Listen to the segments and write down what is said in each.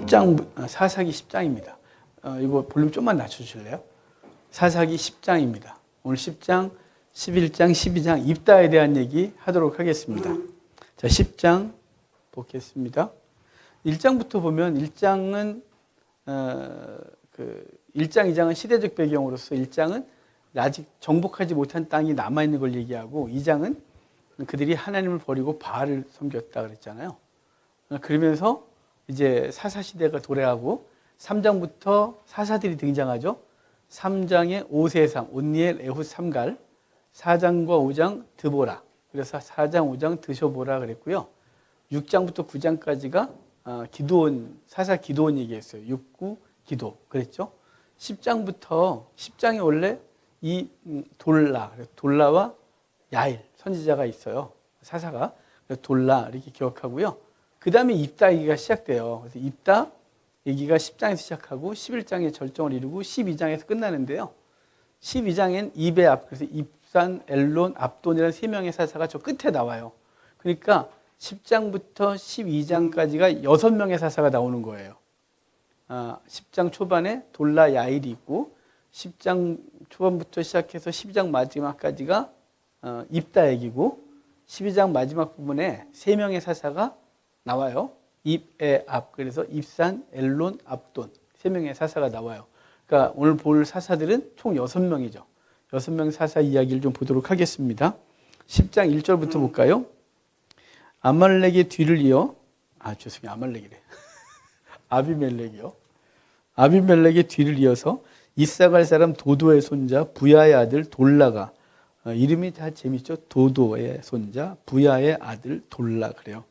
사사기 10장입니다. 이거 볼륨 좀만 낮춰주실래요? 사사기 10장입니다. 오늘 10장, 11장, 12장 입다에 대한 얘기 하도록 하겠습니다. 자, 10장 보겠습니다. 1장부터 보면 1장은 1장, 2장은 시대적 배경으로서 1장은 아직 정복하지 못한 땅이 남아있는 걸 얘기하고 2장은 그들이 하나님을 버리고 바알을 섬겼다 그랬잖아요. 그러면서 이제 사사시대가 도래하고 3장부터 사사들이 등장하죠. 3장에 오세상, 온니엘, 에훗, 삼갈, 4장과 5장 드보라. 그래서 4장, 5장 드셔보라 그랬고요. 6장부터 9장까지가 기드온, 사사 기드온 얘기했어요. 6, 9, 기도 그랬죠. 10장부터 10장이 원래 이 돌라와 야일 선지자가 있어요. 사사가 돌라 이렇게 기억하고요. 그 다음에 입다 얘기가 시작돼요. 그래서 입다 얘기가 10장에서 시작하고 11장에 절정을 이루고 12장에서 끝나는데요. 12장엔 입의 앞, 그래서 입산, 엘론, 압돈이라는 세 명의 사사가 저 끝에 나와요. 그러니까 10장부터 12장까지가 6명의 사사가 나오는 거예요. 10장 초반에 돌라 야일이 있고 10장 초반부터 시작해서 12장 마지막까지가 입다 얘기고 12장 마지막 부분에 3명의 사사가 나와요. 입의 앞, 그래서 입산, 엘론, 압돈 3명의 사사가 나와요. 그러니까 오늘 볼 사사들은 총 6명이죠. 6명 사사 이야기를 좀 보도록 하겠습니다. 10장 1절부터 볼까요? 아말렉의 뒤를 이어 죄송해요. 아말렉이래. 아비멜렉이요. 아비멜렉의 뒤를 이어서 이사갈 사람 도도의 손자 부야의 아들 돌라가 이름이 다 재밌죠. 도도의 손자 부야의 아들 돌라 그래요.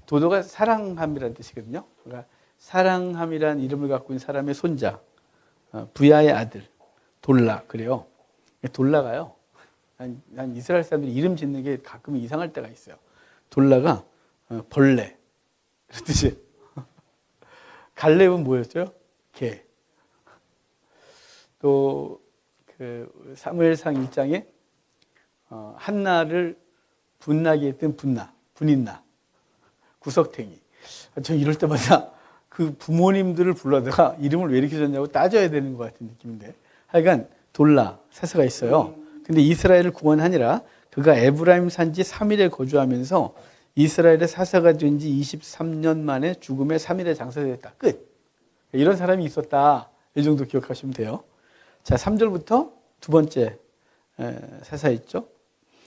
도도가 사랑함이라는 뜻이거든요. 그러니까 사랑함이라는 이름을 갖고 있는 사람의 손자 부야의 아들 돌라 그래요. 돌라가요. 난 이스라엘 사람들이 이름 짓는 게 가끔 이상할 때가 있어요. 돌라가 벌레 그런 뜻이에요. 갈렙은 뭐였어요? 개. 또 사무엘상 1장에 한나를 분나게 했던 분인나, 구석탱이. 저 이럴 때마다 그 부모님들을 불러다가 이름을 왜 이렇게 줬냐고 따져야 되는 것 같은 느낌인데. 하여간 돌라 사사가 있어요. 근데 이스라엘을 구원하니라 그가 에브라임 산지 3일에 거주하면서 이스라엘의 사사가 된 지 23년 만에 죽음의 3일에 장사되었다. 끝. 이런 사람이 있었다. 이 정도 기억하시면 돼요. 자, 3절부터 두 번째 사사 있죠.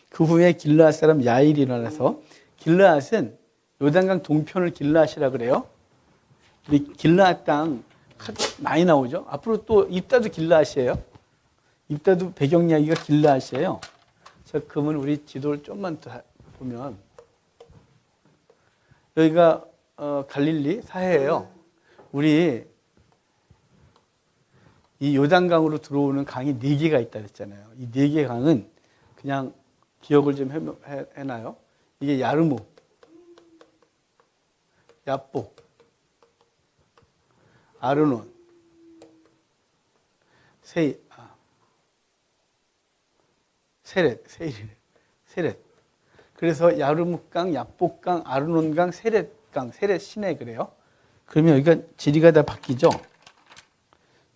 그 후에 길르앗 사람 야일이 일어나서, 길르앗은 요단강 동편을 길르앗이라 그래요. 길르앗 땅 많이 나오죠. 앞으로 또 입다도 길르앗이에요. 입다도 배경 이야기가 길르앗이에요. 자, 그러면 우리 지도를 좀만 더 보면 여기가 갈릴리 사해예요. 우리 이 요단강으로 들어오는 강이 4개가 있다 그랬잖아요. 이 4개 강은 그냥 기억을 좀 해놔요. 이게 야르무, 야복, 아르논, 세렛. 그래서 야르무강, 야복강, 아르논강, 세렛강, 세렛 시내 그래요. 그러면 여기가 지리가 다 바뀌죠.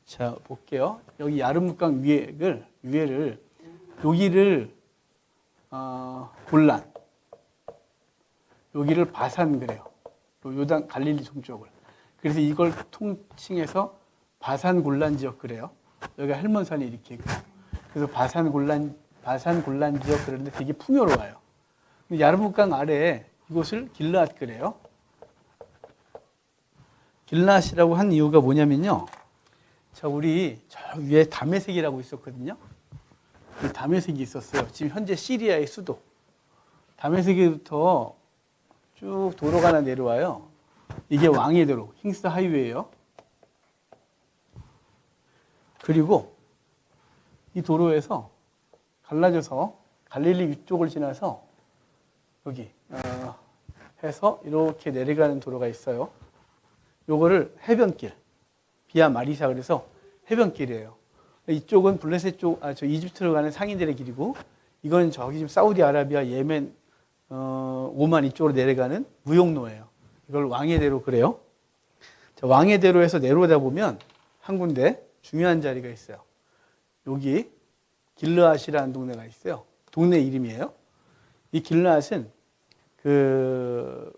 자, 볼게요. 여기 야르무강 위에를 여기를 골란, 여기를 바산 그래요. 요단 갈릴리 동쪽을. 그래서 이걸 통칭해서 바산 골란 지역 그래요. 여기가 헬몬산이 이렇게 있고. 그래서 바산 골란 지역 그러는데 되게 풍요로워요. 야르무강 아래에 이곳을 길르앗 그래요. 길르앗이라고 한 이유가 뭐냐면요. 자, 우리 저 위에 다메섹이라고 있었거든요. 이 다메섹이 있었어요. 지금 현재 시리아의 수도. 다메섹부터 쭉 도로가 하나 내려와요. 이게 왕의 도로, 킹스 하이웨이예요. 그리고 이 도로에서 갈라져서 갈릴리 위쪽을 지나서 여기 해서 이렇게 내려가는 도로가 있어요. 요거를 해변길, 비아 마리사 그래서 해변길이에요. 이쪽은 블레셋 쪽, 저 이집트로 가는 상인들의 길이고, 이건 저기 지금 사우디아라비아, 예멘, 오만 이쪽으로 내려가는 무용로예요. 이걸 왕의 대로 그래요. 자, 왕의 대로에서 내려오다 보면 한 군데 중요한 자리가 있어요. 여기 길르앗이라는 동네가 있어요. 동네 이름이에요. 이 길르앗은 그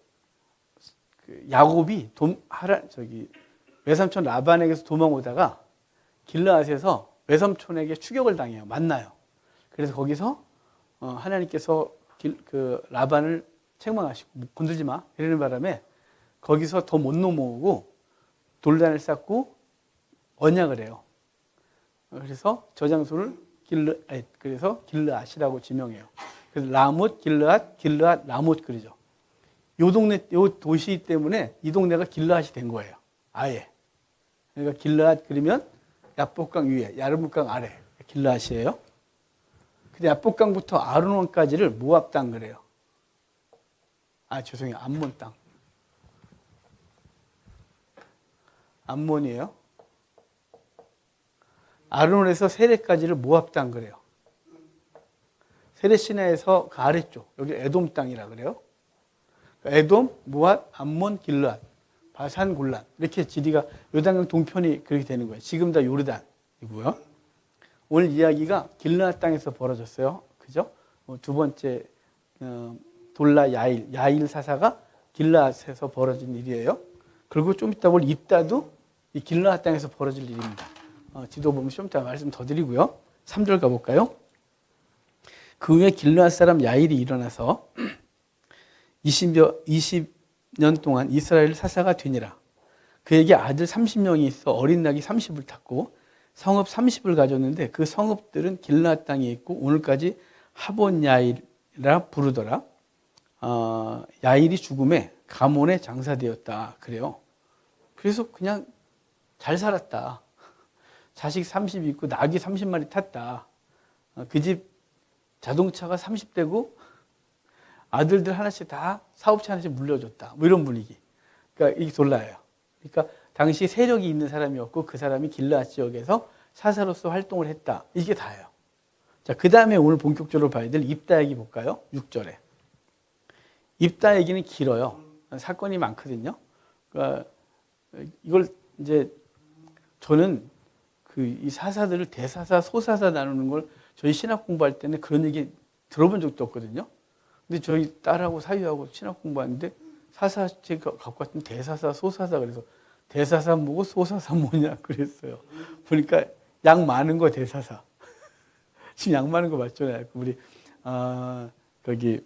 야곱이 외삼촌 라반에게서 도망오다가 길르앗에서 외삼촌에게 추격을 당해요. 만나요. 그래서 거기서 하나님께서 라반을 책망하시고 건들지 마 이러는 바람에 거기서 더 못 넘어오고 돌단을 쌓고 언약을 해요. 그래서 저 장소를 길르앗이라고 지명해요. 그래서 라못, 길르앗, 라못 그러죠. 요 도시 때문에 이 동네가 길르앗이 된 거예요. 아예. 그러니까 길르앗 그러면 야복강 위에, 야르묵강 아래 길르앗이에요. 근데 야복강부터 아르논까지를 모압 땅 그래요. 죄송해요. 암몬 땅. 암몬이에요. 아르논에서 세레까지를 모압 땅 그래요. 세레 시내에서 그 아래쪽, 여기 에돔 땅이라 그래요. 에돔, 모압, 암몬, 길르앗, 바산, 골란 이렇게 지리가 요단강 동편이 그렇게 되는 거예요. 지금 다 요르단이고요. 오늘 이야기가 길르앗 땅에서 벌어졌어요. 그죠? 두 번째 돌라 야일 사사가 길르앗에서 벌어진 일이에요. 그리고 좀 이따 볼 입다도 이 길르앗 땅에서 벌어질 일입니다. 지도 보면 좀 이따 말씀 더 드리고요. 3절 가볼까요? 그 후에 길르앗 사람 야일이 일어나서 20년 동안 이스라엘 사사가 되니라. 그에게 아들 30명이 있어 어린 낙이 30을 탔고 성읍 30을 가졌는데 그 성읍들은 길르앗 땅에 있고 오늘까지 하본 야일이라 부르더라. 야일이 죽음에 가몬에 장사되었다 그래요. 그래서 그냥 잘 살았다. 자식 30 있고 낙이 30마리 탔다. 그 집 자동차가 30대고 아들들 하나씩 다 사업체 하나씩 물려줬다. 뭐 이런 분위기. 그러니까 이게 돌라예요. 그러니까 당시 세력이 있는 사람이었고 그 사람이 길르앗 지역에서 사사로서 활동을 했다. 이게 다예요. 자, 그 다음에 오늘 본격적으로 봐야 될 입다 얘기 볼까요? 6절에. 입다 얘기는 길어요. 사건이 많거든요. 그러니까 이걸 이제 저는 이 사사들을 대사사, 소사사 나누는 걸 저희 신학 공부할 때는 그런 얘기 들어본 적도 없거든요. 근데 저희 딸하고 사위하고 신학 공부하는데 사사 제가 갖고 왔던 대사사, 소사사 그래서 대사사 뭐고 소사사 뭐냐 그랬어요. 보니까 양 많은 거 대사사. 지금 양 많은 거 맞잖아요. 우리 거기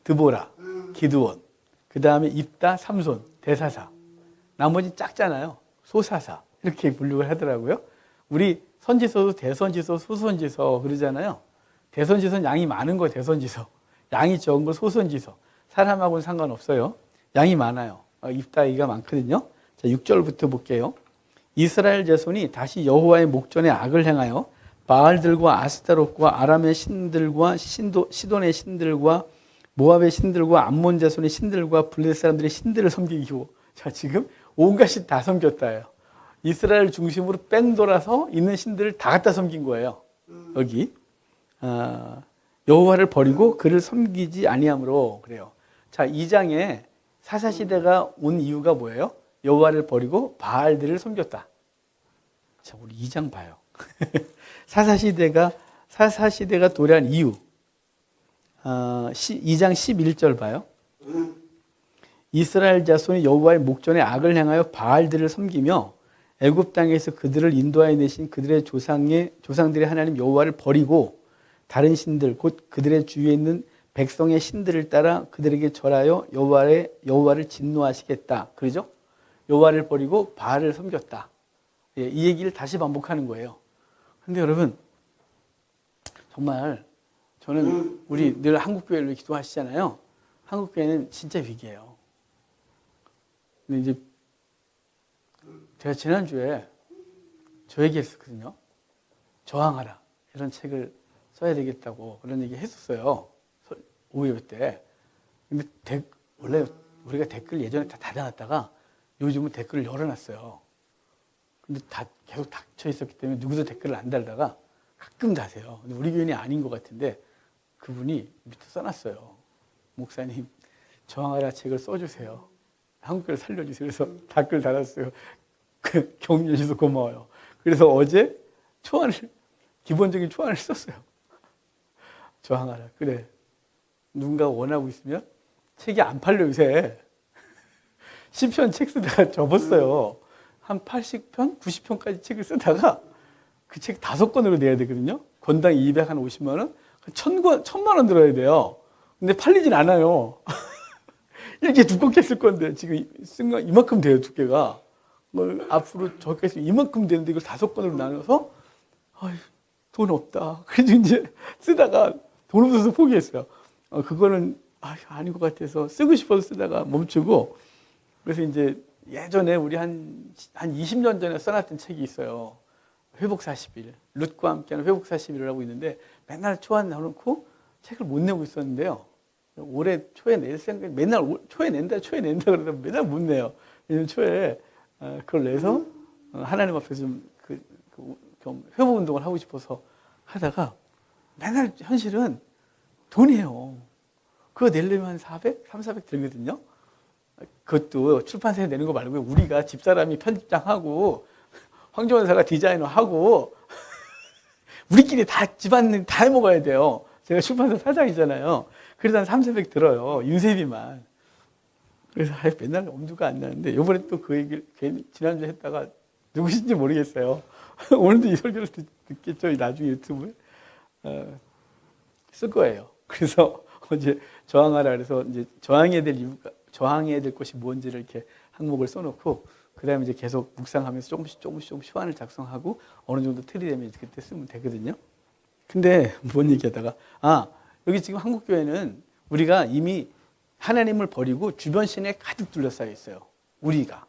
드보라, 기드온, 그 다음에 입다, 삼손, 대사사. 나머지 작잖아요. 소사사 이렇게 분류를 하더라고요. 우리 선지서도 대선지서, 소선지서 그러잖아요. 대선지서는 양이 많은 거 대선지서. 양이 적은 거 소선지서. 사람하고는 상관없어요. 양이 많아요. 입다이가 많거든요. 자, 6절부터 볼게요. 이스라엘 자손이 다시 여호와의 목전에 악을 행하여 바알들과 아스타롯과 아람의 신들과 시돈의 신들과 모압의 신들과 암몬 자손의 신들과 블레셋 사람들의 신들을 섬기고 자, 지금 온갖 신 다 섬겼다예요. 이스라엘 중심으로 뺑 돌아서 있는 신들을 다 갖다 섬긴 거예요. 여기 여호와를 버리고 그를 섬기지 아니함으로 그래요. 자, 2장에 사사 시대가 온 이유가 뭐예요? 여호와를 버리고 바알들을 섬겼다. 자, 우리 2장 봐요. 사사 시대가 도래한 이유. 2장 11절 봐요. 이스라엘 자손이 여호와의 목전에 악을 행하여 바알들을 섬기며 애굽 땅에서 그들을 인도하여 내신 그들의 조상들의 하나님 여호와를 버리고 다른 신들 곧 그들의 주위에 있는 백성의 신들을 따라 그들에게 절하여 여호와를 진노하시겠다. 그러죠? 여호와를 버리고 바알을 섬겼다. 예, 이 얘기를 다시 반복하는 거예요. 근데 여러분 정말 저는 우리 늘 한국교회를 기도하시잖아요. 한국교회는 진짜 위기예요. 근데 이제 제가 지난주에 저 얘기했었거든요. 저항하라. 이런 책을 써야 되겠다고 그런 얘기 했었어요. 오후 때. 근데 원래 우리가 댓글 예전에 다 닫아놨다가 요즘은 댓글을 열어놨어요. 근데 계속 닫혀 있었기 때문에 누구도 댓글을 안 달다가 가끔 다세요. 근데 우리 교인이 아닌 것 같은데 그분이 밑에 써놨어요. 목사님, 저항하라 책을 써주세요. 한국교회 살려주세요. 그래서 댓글 달았어요. 격려해 주셔서 고마워요. 그래서 어제 기본적인 초안을 썼어요. 저항하라. 그래. 누군가 원하고 있으면 책이 안 팔려 요새. 시편 책 쓰다가 접었어요. 한 80편, 90편까지 책을 쓰다가 그 책 5권으로 내야 되거든요. 권당 250만 원, 1000만 원 들어야 돼요. 근데 팔리진 않아요. 이렇게 두껍게 쓸 건데 지금 쓴 거 이만큼 돼요, 두께가. 앞으로 저기까지 이만큼 되는데 이걸 5권으로 나눠서 돈 없다. 그래서 이제 쓰다가 돈 없어서 포기했어요. 그거는 아닌 것 같아서 쓰고 싶어서 쓰다가 멈추고, 그래서 이제 예전에 우리 한 20년 전에 써놨던 책이 있어요. 회복 40일. 룻과 함께하는 회복 40일을 하고 있는데 맨날 초안 넣어놓고 책을 못 내고 있었는데요. 올해 초에 낼 생각, 맨날 초에 낸다 그러다 맨날 못 내요. 내년 초에 그걸 내서 하나님 앞에서 좀 회복 운동을 하고 싶어서 하다가 맨날 현실은 돈이에요. 그거 내려면 한 400 들거든요. 그것도 출판사에 내는 거 말고 우리가 집사람이 편집장하고 황정원사가 디자이너하고 우리끼리 다 집안 다 해먹어야 돼요. 제가 출판사 사장이잖아요. 그래서 한 300 들어요. 인쇄비만. 그래서 맨날 엄두가 안 나는데 이번에 또 그 얘기를 괜히 지난주에 했다가 누구신지 모르겠어요. 오늘도 이 설교를 듣겠죠. 나중에 유튜브에 쓸 거예요. 그래서 어제 저항하라 그래서 이제 저항해야 될 것이 뭔지를 이렇게 항목을 써놓고 그다음에 이제 계속 묵상하면서 조금씩 초안을 작성하고 어느 정도 틀이 되면 그때 쓰면 되거든요. 근데 뭔 얘기하다가 여기 지금 한국교회는 우리가 이미 하나님을 버리고 주변 신에 가득 둘러싸여 있어요. 우리가.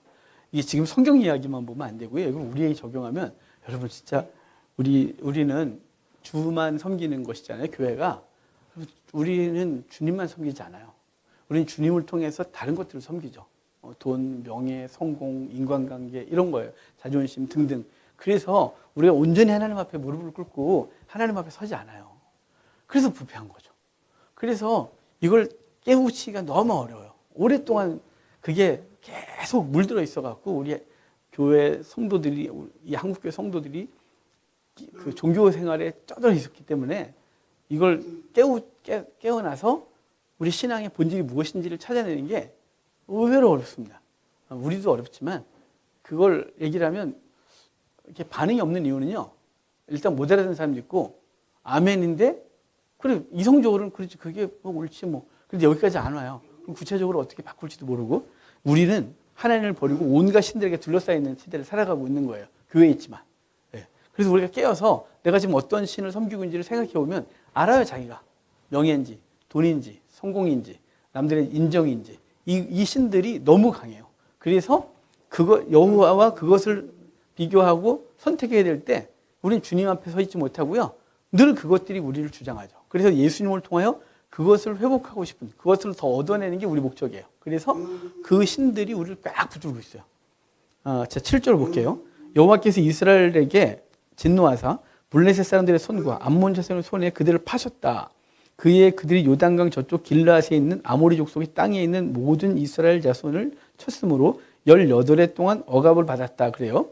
이게 지금 성경 이야기만 보면 안 되고요. 이걸 우리에게 적용하면 여러분 진짜 우리는 주만 섬기는 것이잖아요. 교회가. 우리는 주님만 섬기지 않아요. 우리는 주님을 통해서 다른 것들을 섬기죠. 돈, 명예, 성공, 인간관계 이런 거예요. 자존심 등등. 그래서 우리가 온전히 하나님 앞에 무릎을 꿇고 하나님 앞에 서지 않아요. 그래서 부패한 거죠. 그래서 이걸 깨우치기가 너무 어려워요. 오랫동안 그게 계속 물들어 있어갖고 우리 교회 성도들이, 이 한국교회 성도들이 그 종교 생활에 쩌들어 있었기 때문에 이걸 깨어나서 우리 신앙의 본질이 무엇인지를 찾아내는 게 의외로 어렵습니다. 우리도 어렵지만 그걸 얘기를 하면 이렇게 반응이 없는 이유는요. 일단 못 알아듣는 사람도 있고 아멘인데 그래 이성적으로는 그렇지 그게 뭐 옳지 뭐 근데 여기까지 안 와요. 그럼 구체적으로 어떻게 바꿀지도 모르고 우리는 하나님을 버리고 온갖 신들에게 둘러싸여 있는 시대를 살아가고 있는 거예요. 교회에 있지만. 네. 그래서 우리가 깨어서 내가 지금 어떤 신을 섬기고 있는지를 생각해 보면 알아요. 자기가 명예인지 돈인지 성공인지 남들의 인정인지 이 신들이 너무 강해요. 그래서 여호와와 그것을 비교하고 선택해야 될 때 우리는 주님 앞에 서 있지 못하고요. 늘 그것들이 우리를 주장하죠. 그래서 예수님을 통하여 그것을 회복하고 싶은 그것을 더 얻어내는 게 우리 목적이에요. 그래서 그 신들이 우리를 꽉 붙들고 있어요. 자, 7절 볼게요. 여호와께서 이스라엘에게 진노하사 블레셋 사람들의 손과 암몬 자손의 손에 그들을 파셨다. 그의 그들이 요단강 저쪽 길라앗에 있는 아모리 족속의 땅에 있는 모든 이스라엘 자손을 쳤으므로 18해 동안 억압을 받았다. 그래요.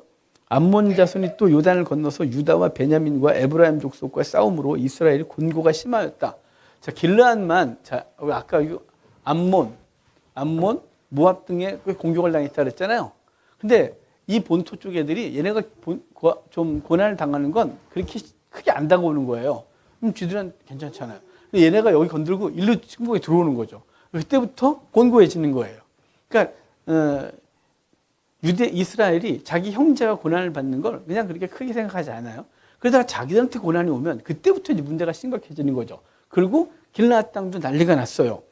암몬 자손이 또 요단을 건너서 유다와 베냐민과 에브라임 족속과 싸움으로 이스라엘이 곤고가 심하였다. 자, 길라앗만, 자, 아까 암몬, 모압 등에 공격을 당했다 그랬잖아요. 근데 이 본토 쪽 애들이 얘네가 좀 고난을 당하는 건 그렇게 크게 안 다가오는 거예요. 그럼 쥐들은 괜찮잖아요. 얘네가 여기 건들고 일로 침공에 들어오는 거죠. 그때부터 곤고해지는 거예요. 그러니까 이스라엘이 자기 형제가 고난을 받는 걸 그냥 그렇게 크게 생각하지 않아요. 그러다가 자기들한테 고난이 오면 그때부터 이제 문제가 심각해지는 거죠. 그리고 길라앗 땅도 난리가 났어요.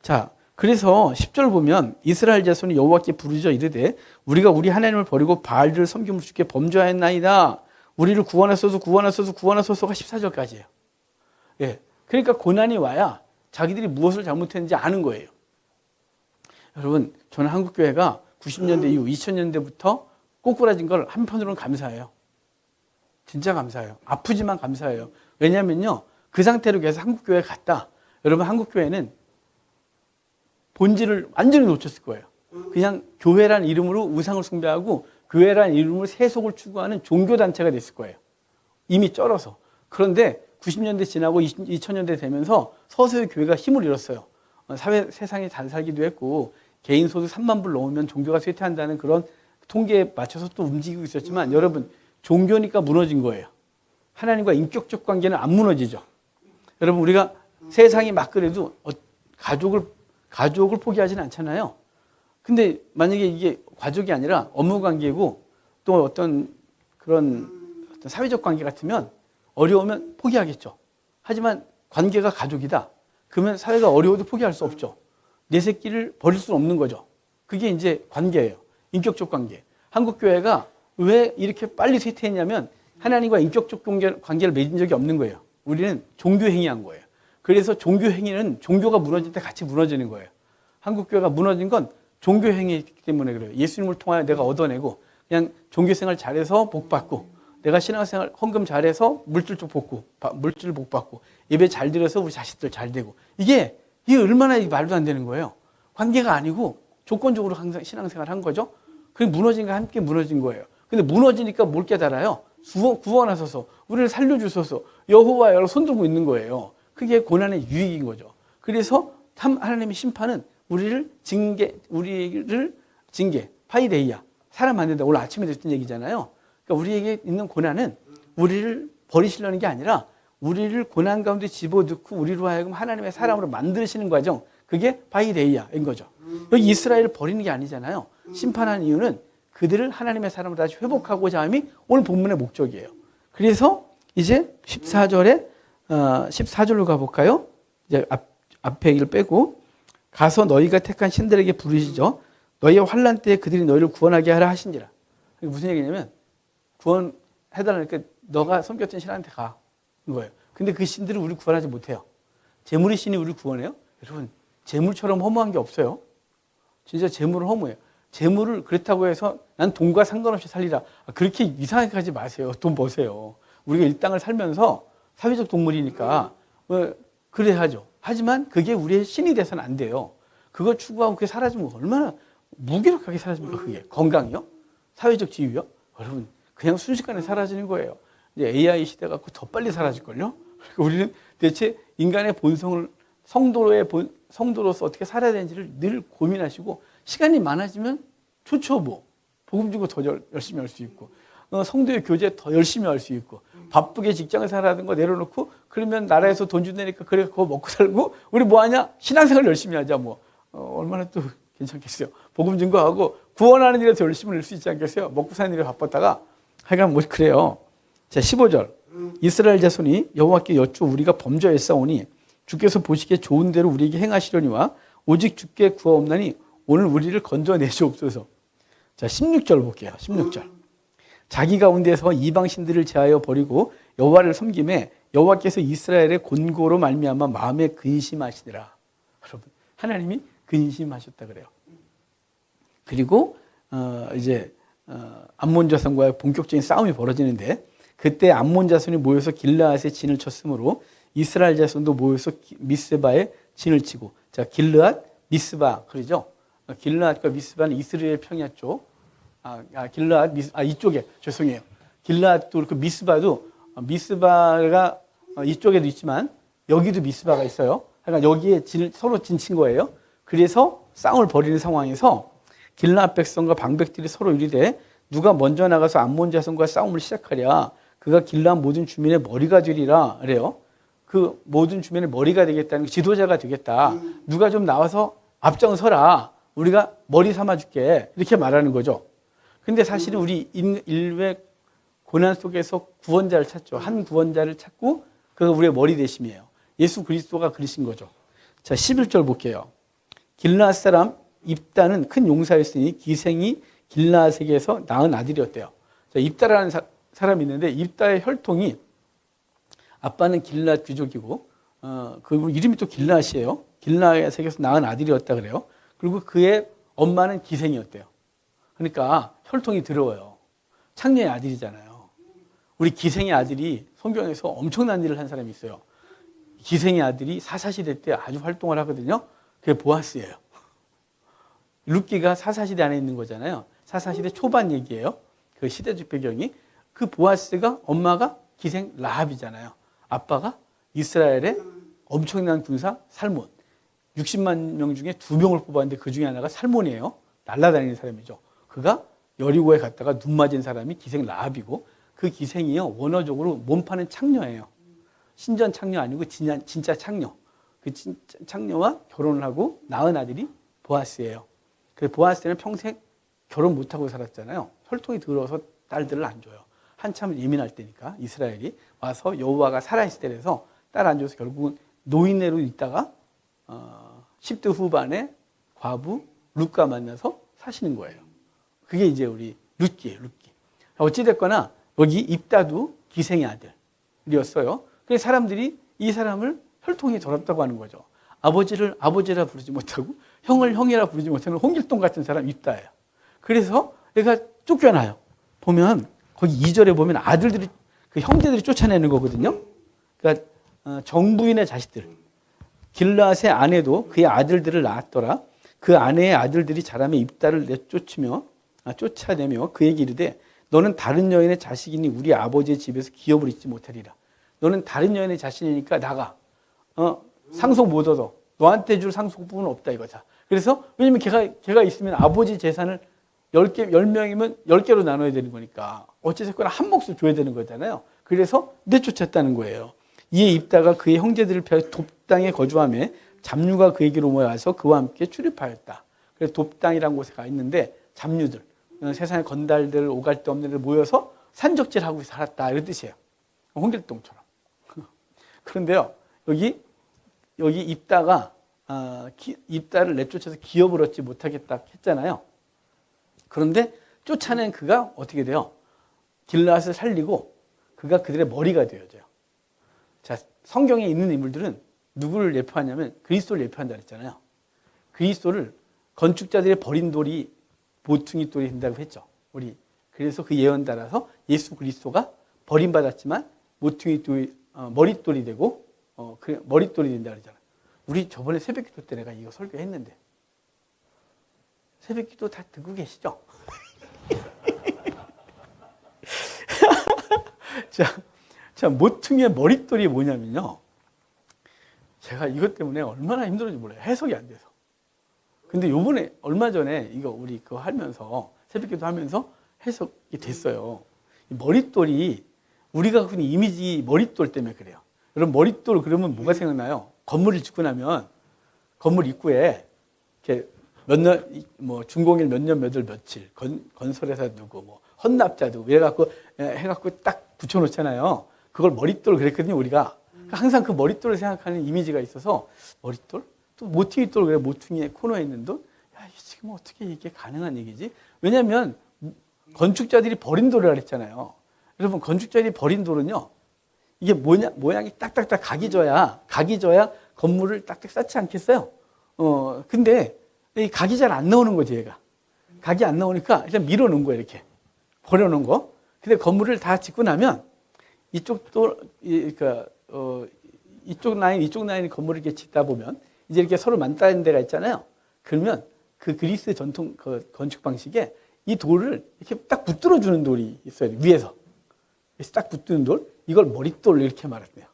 자, 그래서 10절 보면 이스라엘 자손이 여호와께 부르짖어 이르되 우리가 우리 하나님을 버리고 바알들을 섬김을 주께 범죄하였나이다. 우리를 구원하소서 구원하소서가 14절까지예요. 예. 그러니까 고난이 와야 자기들이 무엇을 잘못했는지 아는 거예요. 여러분, 저는 한국교회가 90년대 이후 2000년대부터 꼬꾸라진 걸 한편으로는 감사해요. 진짜 감사해요. 아프지만 감사해요. 왜냐하면요. 그 상태로 계속 한국교회에 갔다. 여러분 한국교회는 본질을 완전히 놓쳤을 거예요. 그냥 교회란 이름으로 우상을 숭배하고 교회란 이름으로 세속을 추구하는 종교단체가 됐을 거예요. 이미 쩔어서. 그런데 90년대 지나고 2000년대 되면서 서서히 교회가 힘을 잃었어요. 세상이 잘 살기도 했고 개인 소득 3만 불 넘으면 종교가 쇠퇴한다는 그런 통계에 맞춰서 또 움직이고 있었지만 여러분, 종교니까 무너진 거예요. 하나님과 인격적 관계는 안 무너지죠. 여러분, 우리가 세상이 막 그래도 가족을 포기하지는 않잖아요. 근데 만약에 이게 가족이 아니라 업무 관계고 또 어떤 사회적 관계 같으면 어려우면 포기하겠죠. 하지만 관계가 가족이다. 그러면 사회가 어려워도 포기할 수 없죠. 내 새끼를 버릴 수는 없는 거죠. 그게 이제 관계예요. 인격적 관계. 한국교회가 왜 이렇게 빨리 쇠퇴했냐면 하나님과 인격적 관계를 맺은 적이 없는 거예요. 우리는 종교행위한 거예요. 그래서 종교행위는 종교가 무너질 때 같이 무너지는 거예요. 한국교회가 무너진 건 종교행위이기 때문에 그래요. 예수님을 통하여 내가 얻어내고 그냥 종교생활 잘해서 복받고 내가 신앙생활 헌금 잘해서 물질 복받고 예배 잘 드려서 우리 자식들 잘 되고 이게 얼마나 말도 안 되는 거예요. 관계가 아니고 조건적으로 항상 신앙생활 한 거죠. 그게 무너진 거 함께 무너진 거예요. 근데 무너지니까 뭘 깨달아요? 구원하소서, 우리를 살려주소서, 여호와여 손들고 있는 거예요. 그게 고난의 유익인 거죠. 그래서 하나님의 심판은 우리를 징계, 파이데이야. 사람 안 된다. 오늘 아침에 듣던 얘기잖아요. 그러니까 우리에게 있는 고난은 우리를 버리시려는 게 아니라 우리를 고난 가운데 집어넣고 우리로 하여금 하나님의 사람으로 만드시는 과정. 그게 파이데이야인 거죠. 여기 이스라엘을 버리는 게 아니잖아요. 심판한 이유는 그들을 하나님의 사람으로 다시 회복하고자 함이 오늘 본문의 목적이에요. 그래서 이제 14절로 가볼까요? 이제 앞에 얘기를 빼고 가서 너희가 택한 신들에게 부르시죠. 너희의 환난 때에 그들이 너희를 구원하게 하라 하신지라. 이게 무슨 얘기냐면 구원해달라니까 너가 섬겼던 신한테 가는 거예요. 근데 그 신들은 우리를 구원하지 못해요. 재물의 신이 우리를 구원해요? 여러분, 재물처럼 허무한 게 없어요. 진짜 재물은 허무해요. 재물을 그렇다고 해서 난 돈과 상관없이 살리라. 그렇게 이상하게 하지 마세요. 돈 버세요. 우리가 이 땅을 살면서 사회적 동물이니까 그래야죠. 하지만 그게 우리의 신이 돼서는 안 돼요. 그걸 추구하고 그게 사라지면 얼마나 무기력하게 사라집니까? 그게 건강이요? 사회적 지위요? 여러분, 그냥 순식간에 사라지는 거예요. 이제 AI 시대 갖고 더 빨리 사라질걸요? 우리는 대체 인간의 본성을 성도로서 어떻게 살아야 되는지를 늘 고민하시고 시간이 많아지면 좋죠. 뭐 복음 주고 더 열심히 할 수 있고 성도의 교제 더 열심히 할 수 있고 바쁘게 직장을 살아야 거 내려놓고 그러면 나라에서 돈 준다니까 그래 그거 먹고 살고 우리 뭐하냐? 신앙생활 열심히 하자. 얼마나 또 괜찮겠어요. 복음 증거하고 구원하는 일에 더 열심히 할 수 있지 않겠어요? 먹고 사는 일에 바빴다가 하여간 그래요. 자 15절 이스라엘 자손이 여호와께 여쭈 우리가 범죄했사오니 주께서 보시기에 좋은 대로 우리에게 행하시려니와 오직 주께 구하옵나니 오늘 우리를 건져내시옵소서. 자 16절 볼게요. 16절 자기 가운데서 이방 신들을 제하여 버리고 여호와를 섬김에 여호와께서 이스라엘의 곤고로 말미암아 마음에 근심하시더라. 여러분 하나님이 근심하셨다 그래요. 그리고 이제 암몬 자손과의 본격적인 싸움이 벌어지는데 그때 암몬 자손이 모여서 길르앗에 진을 쳤으므로 이스라엘 자손도 모여서 미스바에 진을 치고 자 길르앗 미스바 그러죠. 길르앗과 미스바는 이스라엘 평야 쪽. 이쪽에 죄송해요. 길르앗도 그렇고 미스바가 이쪽에도 있지만 여기도 미스바가 있어요. 그러니까 여기에 서로 진친 거예요. 그래서 싸움을 벌이는 상황에서 길르앗 백성과 방백들이 서로 이르되 누가 먼저 나가서 암몬 자손과 싸움을 시작하랴 그가 길르앗 모든 주민의 머리가 되리라 그래요. 그 모든 주민의 머리가 되겠다는 지도자가 되겠다. 누가 좀 나와서 앞장서라. 우리가 머리 삼아줄게. 이렇게 말하는 거죠. 근데 사실은 우리 인류의 고난 속에서 구원자를 찾죠. 한 구원자를 찾고 그가 우리의 머리 대심이에요. 예수 그리스도가 그리신 거죠. 자 11절 볼게요. 길르앗 사람 입다는 큰 용사였으니 기생이 길르앗에게서 낳은 아들이었대요. 자, 입다라는 사람이 있는데 입다의 혈통이 아빠는 길르앗 귀족이고 그리고 이름이 또 길르앗이에요. 길르앗에게서 낳은 아들이었다 그래요. 그리고 그의 엄마는 기생이었대요. 그러니까 혈통이 더러워요. 창녀의 아들이잖아요. 우리 기생의 아들이 성경에서 엄청난 일을 한 사람이 있어요. 기생의 아들이 사사시대 때 아주 활동을 하거든요. 그게 보아스예요. 룻기가 사사시대 안에 있는 거잖아요. 사사시대 초반 얘기예요. 그 시대적 배경이. 그 보아스가 엄마가 기생 라합이잖아요. 아빠가 이스라엘의 엄청난 군사 살몬. 60만 명 중에 2명을 뽑았는데 그 중에 하나가 살몬이에요. 날아다니는 사람이죠. 그가 여리고에 갔다가 눈 맞은 사람이 기생 라합이고 그 기생이요. 원어적으로 몸 파는 창녀예요. 신전 창녀 아니고 진짜 창녀. 그 창녀와 결혼을 하고 낳은 아들이 보아스예요. 그 보아스는 평생 결혼 못하고 살았잖아요. 혈통이 더러워서 딸들을 안 줘요. 한참 예민할 때니까 이스라엘이 와서 여호와가 살아있을 때라서 딸 안 줘서 결국은 노인네로 있다가 10대 후반에 과부 룻과 만나서 사시는 거예요. 그게 이제 우리 룻기예요. 룻기. 어찌됐거나 여기 입다도 기생의 아들이었어요. 그래서 사람들이 이 사람을 혈통이 더럽다고 하는 거죠. 아버지를 아버지라 부르지 못하고 형을 형이라 부르지 못하는 홍길동 같은 사람 입다예요. 그래서 얘가 쫓겨나요. 보면 거기 2절에 보면 아들들이 그 형제들이 쫓아내는 거거든요. 그러니까 정부인의 자식들. 길앗의 아내도 그의 아들들을 낳았더라. 그 아내의 아들들이 자라며 입다를 쫓아내며 그에게 이르되 너는 다른 여인의 자식이니 우리 아버지의 집에서 기업을 잊지 못하리라. 너는 다른 여인의 자식이니까 나가. 상속 못 얻어. 너한테 줄 상속분은 없다 이거다. 그래서 왜냐면 걔가 있으면 아버지 재산을 10명이면 10개로 나눠야 되는 거니까 어찌됐거나 한 몫을 줘야 되는 거잖아요. 그래서 내쫓았다는 거예요. 이에 입다가 그의 형제들을 피하여 돕당에 거주하며 잡류가 그에게로 모여와서 그와 함께 출입하였다. 그래서 돕당이라는 곳에 가 있는데 잡류들, 세상에 건달들, 오갈 데 없는 데 모여서 산적질하고 살았다 이런 뜻이에요. 홍길동처럼. 그런데요, 여기 입다가 입다를 내쫓아서 기업을 얻지 못하겠다 했잖아요. 그런데 쫓아낸 그가 어떻게 돼요? 길앗을 살리고 그가 그들의 머리가 되어져요. 자, 성경에 있는 인물들은 누구를 예표하냐면 그리스도를 예표한다 그랬잖아요. 그리스도를 건축자들의 버린 돌이 모퉁이 돌이 된다고 했죠. 그래서 그 예언 따라서 예수 그리스도가 버림받았지만 모퉁이 돌이 머릿돌이 되고 머릿돌이 된다 그러잖아요. 우리 저번에 새벽기도 때 내가 이거 설교했는데 새벽기도 다 듣고 계시죠? 자, 모퉁이의 머릿돌이 뭐냐면요. 제가 이것 때문에 얼마나 힘들었는지 몰라요. 해석이 안 돼서. 근데 요번에 얼마 전에 이거 우리 그거 하면서 새벽기도 하면서 해석이 됐어요. 이 머릿돌이 우리가 갖고 있는 이미지 머릿돌 때문에 그래요. 여러분 머릿돌 그러면 뭐가 생각나요? 건물을 짓고 나면 건물 입구에 이렇게 준공일 몇 년 몇 월 며칠 건설회사 누구 헌납자 누구 이래갖고 해갖고 딱 붙여놓잖아요. 그걸 머릿돌 그랬거든요 우리가. 항상 그 머릿돌을 생각하는 이미지가 있어서 머릿돌? 또 모퉁이돌 그래. 모퉁이의 코너에 있는 돌? 야, 지금 어떻게 이게 가능한 얘기지? 왜냐하면 건축자들이 버린 돌이라 그랬잖아요. 여러분 건축자들이 버린 돌은요. 이게 모양이 딱딱딱 각이 져야 건물을 딱딱 쌓지 않겠어요? 근데 이 각이 잘 안 나오는 거지 얘가. 각이 안 나오니까 그냥 밀어놓은 거예요 이렇게. 버려놓은 거. 근데 건물을 다 짓고 나면 이쪽 라인 건물을 이렇게 짓다 보면 이제 이렇게 서로 맞닿는 데가 있잖아요. 그러면 그 그리스 전통 그 건축 방식에 이 돌을 이렇게 딱 붙들어 주는 돌이 있어요. 위에서. 그래서 딱 붙드는 돌, 이걸 머릿돌 이렇게 말했네요.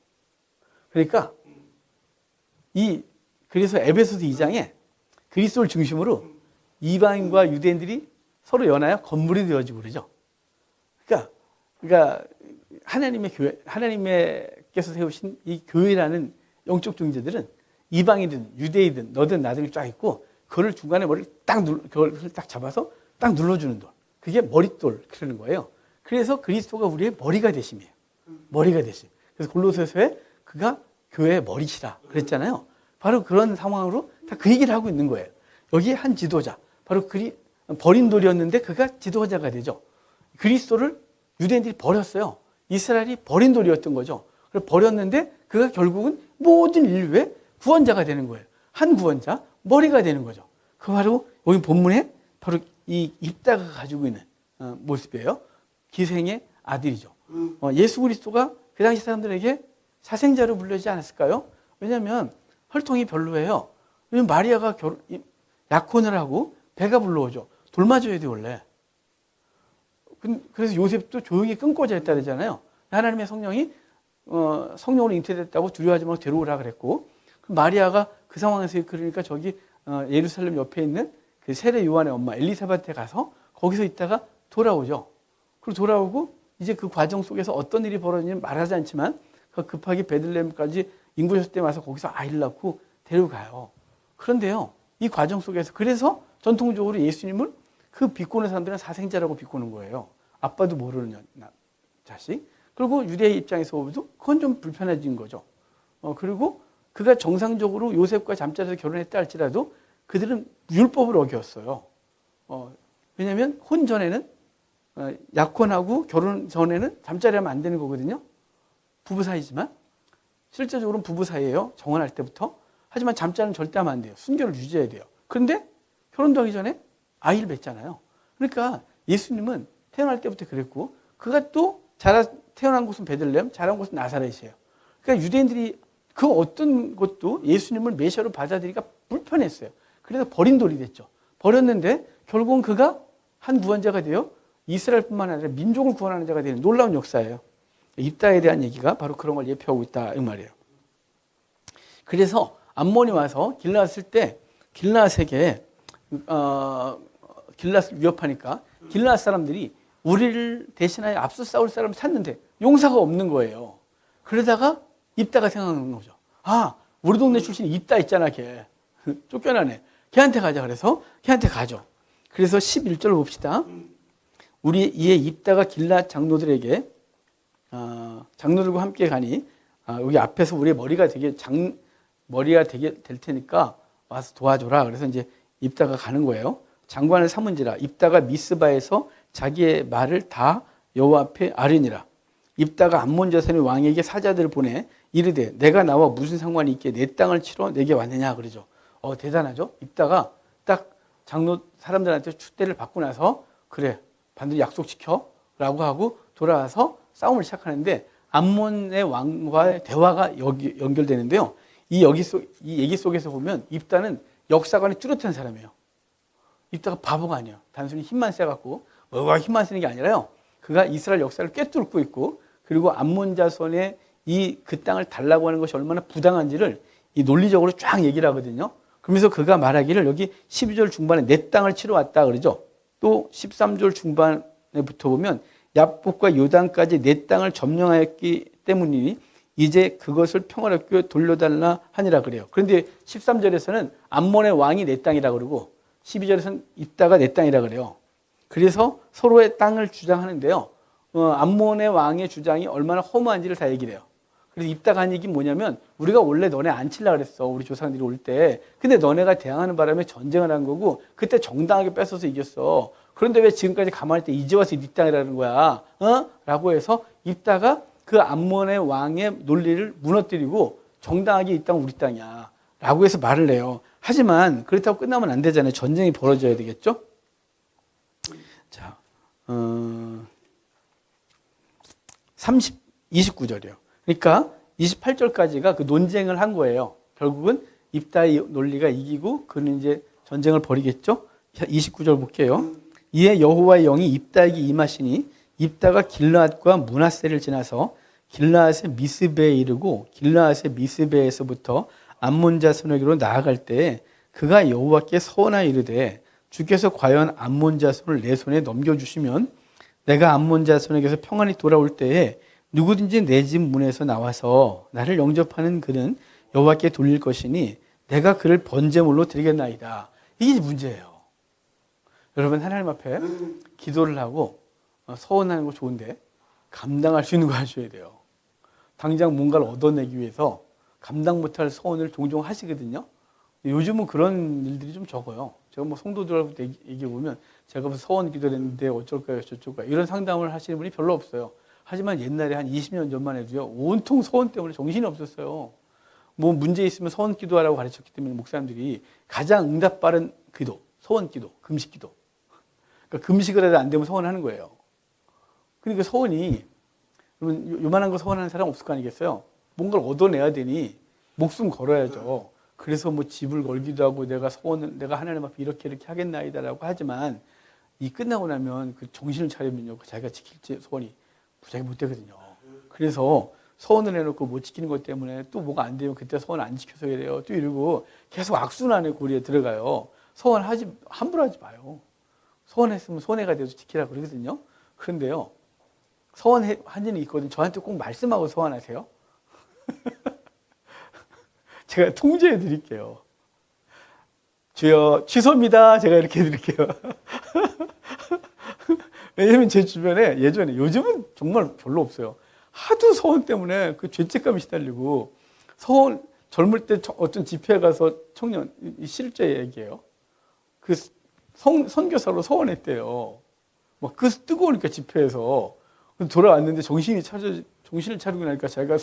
그러니까 그래서 에베소서 2장에 그리스도를 중심으로 이방인과 유대인들이 서로 연하여 건물이 되어지고 그러죠. 그러니까 하나님의 교회, 하나님께서 세우신 이 교회라는 영적 존재들은 이방이든 유대이든 너든 나든 쫙 있고 그걸 중간에 머리를 그걸 딱 잡아서 딱 눌러주는 돌. 그게 머릿돌 그러는 거예요. 그래서 그리스도가 우리의 머리가 되심이에요. 머리가 되심. 그래서 골로새서에 그가 교회의 머리시라 그랬잖아요. 바로 그런 상황으로 다 그 얘기를 하고 있는 거예요. 여기 한 지도자, 바로 버린 돌이었는데 그가 지도자가 되죠. 그리스도를 유대인들이 버렸어요. 이스라엘이 버린 돌이었던 거죠. 그래서 버렸는데 그가 결국은 모든 인류의 구원자가 되는 거예요. 한 구원자, 머리가 되는 거죠. 그 바로 여기 본문에 바로 이 입다가 가지고 있는 모습이에요. 기생의 아들이죠. 예수 그리스도가 그 당시 사람들에게 사생자로 불리지 않았을까요? 왜냐하면 혈통이 별로예요. 왜냐면 마리아가 약혼을 하고 배가 불러오죠. 돌 맞아야 돼 원래. 그래서 요셉도 조용히 끊고자 했다 그러잖아요. 하나님의 성령이 성령으로 잉태됐다고 두려워하지 말고 데려오라 그랬고, 마리아가 그 상황에서 그러니까 저기 예루살렘 옆에 있는 그 세례 요한의 엄마 엘리사벳에 가서 거기서 있다가 돌아오죠. 그리고 돌아오고 이제 그 과정 속에서 어떤 일이 벌어지는지 말하지 않지만 급하게 베들레헴까지 인구셨을 때 와서 거기서 아이를 낳고 데려가요. 그런데요, 이 과정 속에서 그래서 전통적으로 예수님을 그 비꼬는 사람들은 사생자라고 비꼬는 거예요. 아빠도 모르는 자식. 그리고 유대의 입장에서 보면 그건 좀 불편해진 거죠. 그리고 그가 정상적으로 요셉과 잠자리에서 결혼했다 할지라도 그들은 율법을 어겼어요. 왜냐하면 혼 전에는 약혼하고 결혼 전에는 잠자리하면 안 되는 거거든요. 부부 사이지만 실제적으로는 부부 사이예요. 정혼할 때부터. 하지만 잠자리는 절대 하면 안 돼요. 순결을 유지해야 돼요. 그런데 결혼도 하기 전에 아이를 맺잖아요. 그러니까 예수님은 태어날 때부터 그랬고, 그가 또 태어난 곳은 베들레헴, 자란 곳은 나사렛이에요. 그러니까 유대인들이 그 어떤 것도 예수님을 메시아로 받아들이기가 불편했어요. 그래서 버린 돌이 됐죠. 버렸는데 결국은 그가 한 구원자가 되어 이스라엘뿐만 아니라 민족을 구원하는 자가 되는 놀라운 역사예요. 입다에 대한 얘기가 바로 그런 걸 예표하고 있다 이 말이에요. 그래서 암몬이 와서 길앗을 때 길앗에게 길앗을 위협하니까 길앗 사람들이 우리를 대신하여 앞서 싸울 사람을 찾는데 용사가 없는 거예요. 그러다가 입다가 생각나는 거죠. 아, 우리 동네 출신 입다 있잖아, 걔. 쫓겨나네. 걔한테 가자. 그래서 걔한테 가죠. 그래서 11절 봅시다. 우리 이에 입다가 길앗 장로들에게 장로들과 함께 가니 여기 앞에서 우리의 머리가 되게 될 테니까 와서 도와줘라. 그래서 이제 입다가 가는 거예요. 장관을 삼은지라 입다가 미스바에서 자기의 말을 다 여호와 앞에 아뢰니라. 입다가 암몬 자손의 왕에게 사자들을 보내 이르되 내가 나와 무슨 상관이 있기에 내 땅을 치러 내게 왔느냐 그러죠. 대단하죠. 입다가 딱 장로 사람들한테 추대를 받고 나서 그래 반드시 약속 지켜라고 하고 돌아와서 싸움을 시작하는데 암몬의 왕과의 대화가 여기 연결되는데요. 이 얘기 속에서 보면 입다는 역사관이 뚜렷한 사람이에요. 입다가 바보가 아니에요. 단순히 힘만 세갖고 뭐가 힘만 쓰는 게 아니라요. 그가 이스라엘 역사를 꿰뚫고 있고, 그리고 암몬 자손의 그 땅을 달라고 하는 것이 얼마나 부당한지를 이 논리적으로 쫙 얘기를 하거든요. 그러면서 그가 말하기를 여기 12절 중반에 내 땅을 치러 왔다 그러죠. 또 13절 중반에부터 보면 야복과 요단까지 내 땅을 점령하였기 때문이니 이제 그것을 평화롭게 돌려달라 하니라 그래요. 그런데 13절에서는 암몬의 왕이 내 땅이라 그러고 12절에서는 입다가 내 땅이라 그래요. 그래서 서로의 땅을 주장하는데요. 암몬의 왕의 주장이 얼마나 허무한지를 다 얘기를 해요. 그래서 입다가 한 얘기 뭐냐면 우리가 원래 너네 안 치려고 그랬어. 우리 조상들이 올 때. 근데 너네가 대항하는 바람에 전쟁을 한 거고 그때 정당하게 뺏어서 이겼어. 그런데 왜 지금까지 가만히 있을 때 이제 와서 네 땅이라는 거야. 라고 해서 입다가 그 암몬의 왕의 논리를 무너뜨리고 정당하게 이 땅은 우리 땅이야. 라고 해서 말을 해요. 하지만 그렇다고 끝나면 안 되잖아요. 전쟁이 벌어져야 되겠죠? 자, 29절이요. 그러니까 28절까지가 그 논쟁을 한 거예요. 결국은 입다의 논리가 이기고 그는 이제 전쟁을 벌이겠죠? 29절 볼게요. 이에 여호와의 영이 입다에게 임하시니 입다가 길르앗과 므낫세를 지나서 길르앗의 미스베에 이르고 길르앗의 미스베에서부터 암몬 자손에게로 나아갈 때에 그가 여호와께 서원하여 이르되 주께서 과연 암몬 자손을 내 손에 넘겨주시면 내가 암몬 자손에게서 평안히 돌아올 때에 누구든지 내 집 문에서 나와서 나를 영접하는 그는 여호와께 돌릴 것이니 내가 그를 번제물로 드리겠나이다. 이게 문제예요. 여러분 하나님 앞에 기도를 하고 서원하는 거 좋은데 감당할 수 있는 거 하셔야 돼요. 당장 뭔가를 얻어내기 위해서 감당 못할 서원을 종종 하시거든요. 요즘은 그런 일들이 좀 적어요. 제가 뭐 성도들하고 얘기해 보면 제가 무슨 서원 기도를 했는데 어쩔까요 저쩔까요 이런 상담을 하시는 분이 별로 없어요. 하지만 옛날에 한 20년 전만 해도요 온통 서원 때문에 정신이 없었어요. 뭐 문제 있으면 서원 기도하라고 가르쳤기 때문에 목사님들이 가장 응답 빠른 기도, 서원 기도, 금식 기도. 그러니까 금식을 해도 안 되면 서원하는 거예요. 그러니까 서원이 여러분 요만한 거 서원하는 사람 없을 거 아니겠어요? 뭔가를 얻어내야 되니 목숨 걸어야죠. 그래서 뭐 집을 걸기도 하고 내가 하나님 앞에 이렇게 하겠나이다라고 하지만 이 끝나고 나면 그 정신을 차리면요, 그 자기가 지킬 소원이 무지하게 못 되거든요. 그래서 소원을 해놓고 못 지키는 것 때문에 또 뭐가 안 되면 그때 소원 안 지켜서 이래요. 또 이러고 계속 악순환의 고리에 들어가요. 함부로 하지 마요. 소원했으면 손해가 돼서 지키라 그러거든요. 그런데요, 소원한 일이 있거든요. 저한테 꼭 말씀하고 소원하세요. 제가 통제해 드릴게요. 주여, 취소입니다. 제가 이렇게 해드릴게요. 왜냐면 제 주변에 요즘은 정말 별로 없어요. 하도 소원 때문에 그 죄책감이 시달리고, 젊을 때 어떤 집회에 가서 실제 얘기예요. 그 선교사로 소원했대요. 막 그 뜨거우니까 집회에서. 돌아왔는데 정신을 차리고 나니까 자기가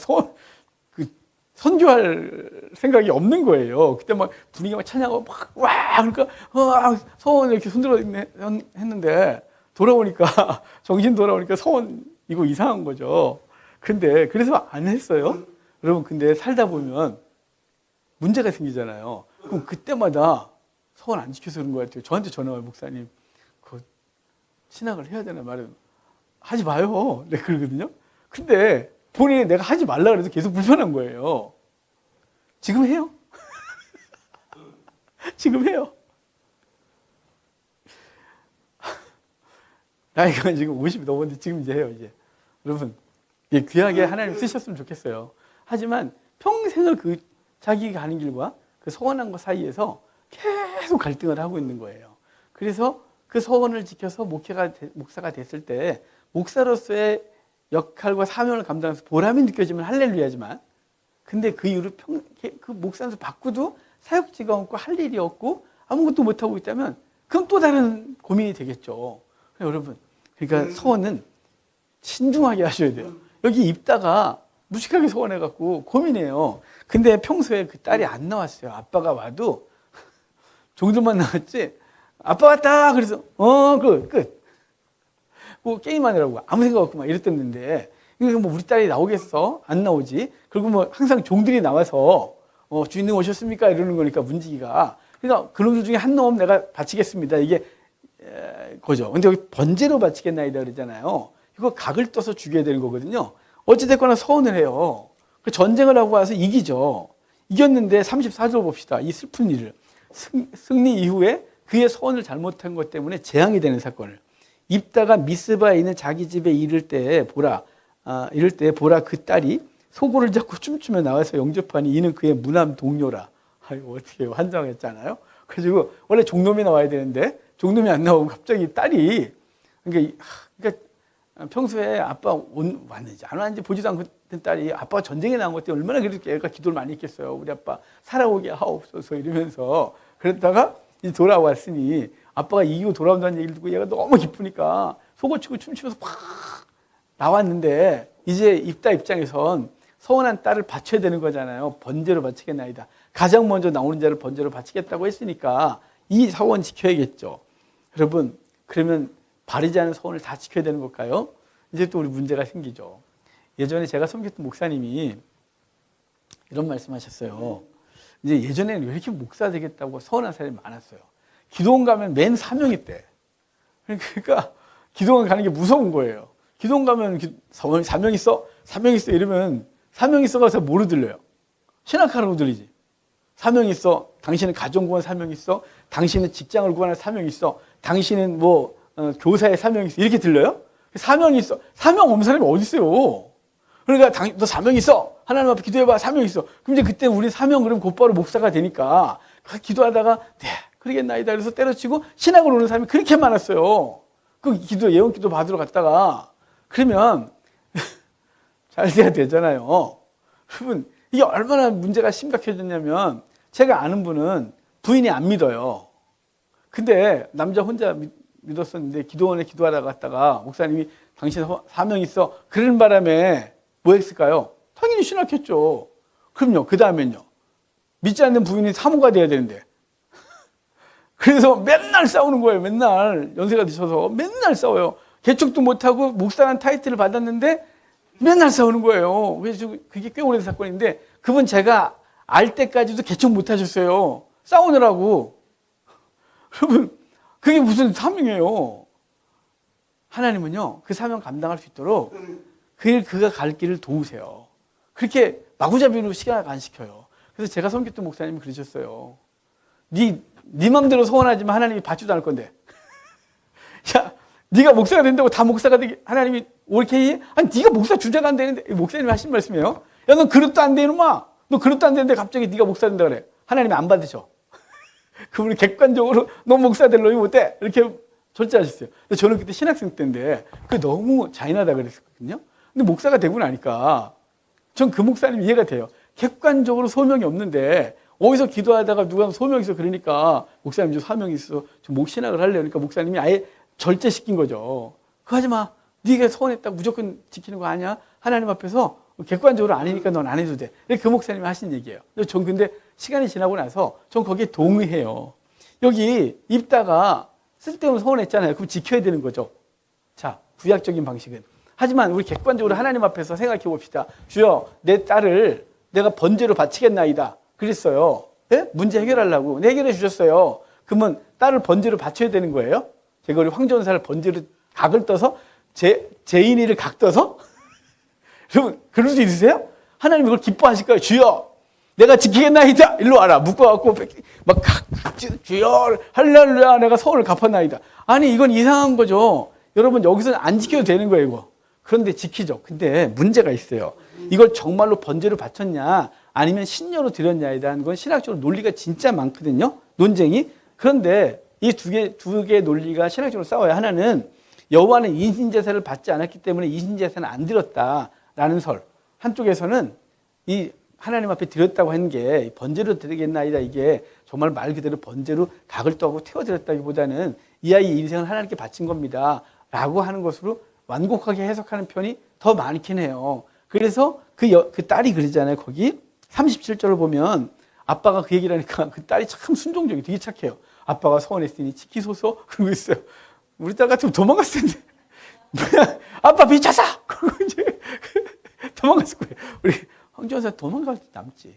선교할 생각이 없는 거예요. 그때 막 분위기가 찬양하고 그러니까 소원 이렇게 손들어 했는데 돌아오니까 정신 돌아오니까 소원 이거 이상한 거죠. 그래서 안 했어요. 여러분, 근데 살다 보면 문제가 생기잖아요. 그럼 그때마다 소원 안 지켜서 그런 것 같아요. 저한테 전화 와요. 목사님, 그 신학을 해야 되나 말은 하지 마요. 네, 그러거든요. 근데 본인이 내가 하지 말라 그래서 계속 불편한 거예요. 지금 해요? 지금 해요. 나이가 지금 50이 넘었는데 지금 이제 해요, 이제. 여러분, 귀하게 하나님 쓰셨으면 좋겠어요. 하지만 평생을 자기가 가는 길과 그 소원한 것 사이에서 계속 갈등을 하고 있는 거예요. 그래서 그 소원을 지켜서 목사가 됐을 때 목사로서의 역할과 사명을 감당해서 보람이 느껴지면 할렐루야지만, 근데 그 이후로 그 목사에서 바꾸도 사역지가 없고 할 일이 없고 아무것도 못하고 있다면 그럼 또 다른 고민이 되겠죠. 여러분, 그러니까 소원은 신중하게 하셔야 돼요. 여기 입다가 무식하게 소원해갖고 고민해요. 근데 평소에 그 딸이 안 나왔어요. 아빠가 와도 정도만 나왔지. 아빠 왔다. 그래서 끝. 뭐 게임하느라고 아무 생각 없고 막 이랬었는데, 이거 뭐 우리 딸이 나오겠어? 안 나오지. 그리고 뭐 항상 종들이 나와서 주인님 오셨습니까? 이러는 거니까 문지기가. 그러니까 그놈들 중에 한 놈 내가 바치겠습니다. 이게 거죠. 근데 여기 번제로 바치겠나이다 그러잖아요. 이거 각을 떠서 죽여야 되는 거거든요. 어찌됐거나 서원을 해요. 전쟁을 하고 와서 이기죠. 이겼는데 34절 봅시다. 이 슬픈 일을. 승리 이후에 그의 서원을 잘못한 것 때문에 재앙이 되는 사건을. 입다가 미스바에 있는 자기 집에 이를 때 보라 그 딸이 소고를 잡고 춤추며 나와서 영접하니 이는 그의 무남 동료라. 아이고, 어떻게 환장했잖아요. 그래가지고 원래 종놈이 나와야 되는데 종놈이 안 나오고 갑자기 딸이, 그러니까 평소에 아빠 왔는지 안 왔는지 보지도 않던 딸이 아빠가 전쟁에 나온 것 때문에 얼마나 그렇게 애가 기도를 많이 했겠어요. 우리 아빠 살아오게 하옵소서 이러면서. 그랬다가 이제 돌아왔으니 아빠가 이기고 돌아온다는 얘기를 듣고 얘가 너무 기쁘니까 속을 치고 춤추면서 팍 나왔는데, 이제 입다 입장에선 서운한 딸을 바쳐야 되는 거잖아요. 번제로 바치겠나이다. 가장 먼저 나오는 자를 번제로 바치겠다고 했으니까 이 서원 지켜야겠죠. 여러분, 그러면 바르지 않은 서원을 다 지켜야 되는 걸까요? 이제 또 우리 문제가 생기죠. 예전에 제가 섬겼던 목사님이 이런 말씀하셨어요. 이제 예전에는 왜 이렇게 목사 되겠다고 서운한 사람이 많았어요. 기도원 가면 맨 사명 있대. 그러니까 기도원 가는 게 무서운 거예요. 기도원 가면 사명 있어 이러면 사명 있어 가서 뭐로 들려요? 신학하라고 들리지. 사명 있어. 당신은 가정 구원 사명 있어. 당신은 직장을 구하는 사명 있어. 당신은 교사의 사명 있어. 이렇게 들려요? 사명이 있어. 사명 없는 사람이 어디 있어요? 그러니까 너 사명 있어. 하나님 앞에 기도해봐. 사명 있어. 그럼 이제 그때 우리 사명 그러면 곧바로 목사가 되니까 기도하다가 네 그러겠나이다 그래서 때려치고 신학을 오는 사람이 그렇게 많았어요. 그 예언 기도 받으러 갔다가. 그러면 잘 돼야 되잖아요. 여러분, 이게 얼마나 문제가 심각해졌냐면, 제가 아는 분은 부인이 안 믿어요. 근데 남자 혼자 믿었었는데 기도원에 기도하러 갔다가 목사님이 당신 사명 있어 그런 바람에 뭐 했을까요? 당연히 신학했죠. 그럼요. 그 다음엔요. 믿지 않는 부인이 사모가 돼야 되는데. 그래서 맨날 싸우는 거예요. 맨날 연세가 드셔서 맨날 싸워요. 개척도 못하고 목사라는 타이틀을 받았는데 맨날 싸우는 거예요. 그래서 그게 꽤 오래된 사건인데, 그분 제가 알 때까지도 개척 못 하셨어요. 싸우느라고. 여러분, 그게 무슨 사명이에요. 하나님은요, 그 사명 감당할 수 있도록 그가 갈 길을 도우세요. 그렇게 마구잡이로 시간을 안 시켜요. 그래서 제가 섬겼던 목사님이 그러셨어요. 네 맘대로 소원하지만 하나님이 받지도 않을 건데. 야, 네가 목사가 된다고 다 목사가 되게 하나님이 옳게 해? 아니, 네가 목사 주자가 안 되는데. 목사님이 하신 말씀이에요. 야, 넌 그릇도 안 돼, 이놈아. 너 그릇도 안 되는데 갑자기 네가 목사 된다 그래. 하나님이 안 받으셔. 그분이 객관적으로 너 목사 될 놈이 못돼. 이렇게 절제하셨어요. 저는 그때 신학생 때인데 그게 너무 잔인하다 그랬거든요. 근데 목사가 되고 나니까 전 그 목사님 이해가 돼요. 객관적으로 소명이 없는데 어디서 기도하다가 누가 소명이 있어 그러니까 목사님 저 사명이 있어. 저 목신학을 하려고 그러니까 목사님이 아예 절제시킨 거죠. 그거 하지 마. 네가 소원했다고 무조건 지키는 거 아니야? 하나님 앞에서 객관적으로 아니니까 넌 안 해도 돼. 그 목사님이 하신 얘기예요. 전 근데 시간이 지나고 나서 전 거기에 동의해요. 여기 입다가 쓸데없는 소원했잖아요. 그럼 지켜야 되는 거죠. 자, 구약적인 방식은. 하지만 우리 객관적으로 하나님 앞에서 생각해 봅시다. 주여, 내 딸을 내가 번제로 바치겠나이다. 그랬어요. 네? 문제 해결하려고. 해결해 주셨어요. 그러면 딸을 번제로 바쳐야 되는 거예요? 제가 우리 황전사를 번제로 각을 떠서 제인이를 각 떠서? 여러분, 그럴 수 있으세요? 하나님 이걸 기뻐하실 거예요. 주여, 내가 지키겠나이다. 일로 와라. 묶어갖고 막 주여, 할렐루야, 내가 소원을 갚았나이다. 아니, 이건 이상한 거죠. 여러분, 여기서는 안 지켜도 되는 거예요, 이거. 그런데 지키죠. 근데 문제가 있어요. 이걸 정말로 번제로 바쳤냐, 아니면 신녀로 드렸냐에 대한 건 신학적으로 논리가 진짜 많거든요. 논쟁이. 그런데 이 두 개의 논리가 신학적으로 싸워요. 하나는 여호와는 인신제사를 받지 않았기 때문에 인신제사는 안 드렸다라는 설. 한쪽에서는 이 하나님 앞에 드렸다고 하는 게 번제로 드리겠나이다. 이게 정말 말 그대로 번제로 닭을 떠고 태워드렸다기보다는 이 아이의 인생을 하나님께 바친 겁니다. 라고 하는 것으로 완곡하게 해석하는 편이 더 많긴 해요. 그래서 그 딸이 그러잖아요. 거기 37절을 보면 아빠가 그 얘기를 하니까 그 딸이 참 순종적이 되게 착해요. 아빠가 서원했으니 지키소서 그러고 있어요. 우리 딸 같으면 도망갔을 텐데. 아빠 미쳤어! 그러고 이제 도망갔을 거예요. 우리 황전사 도망갈 때 남지.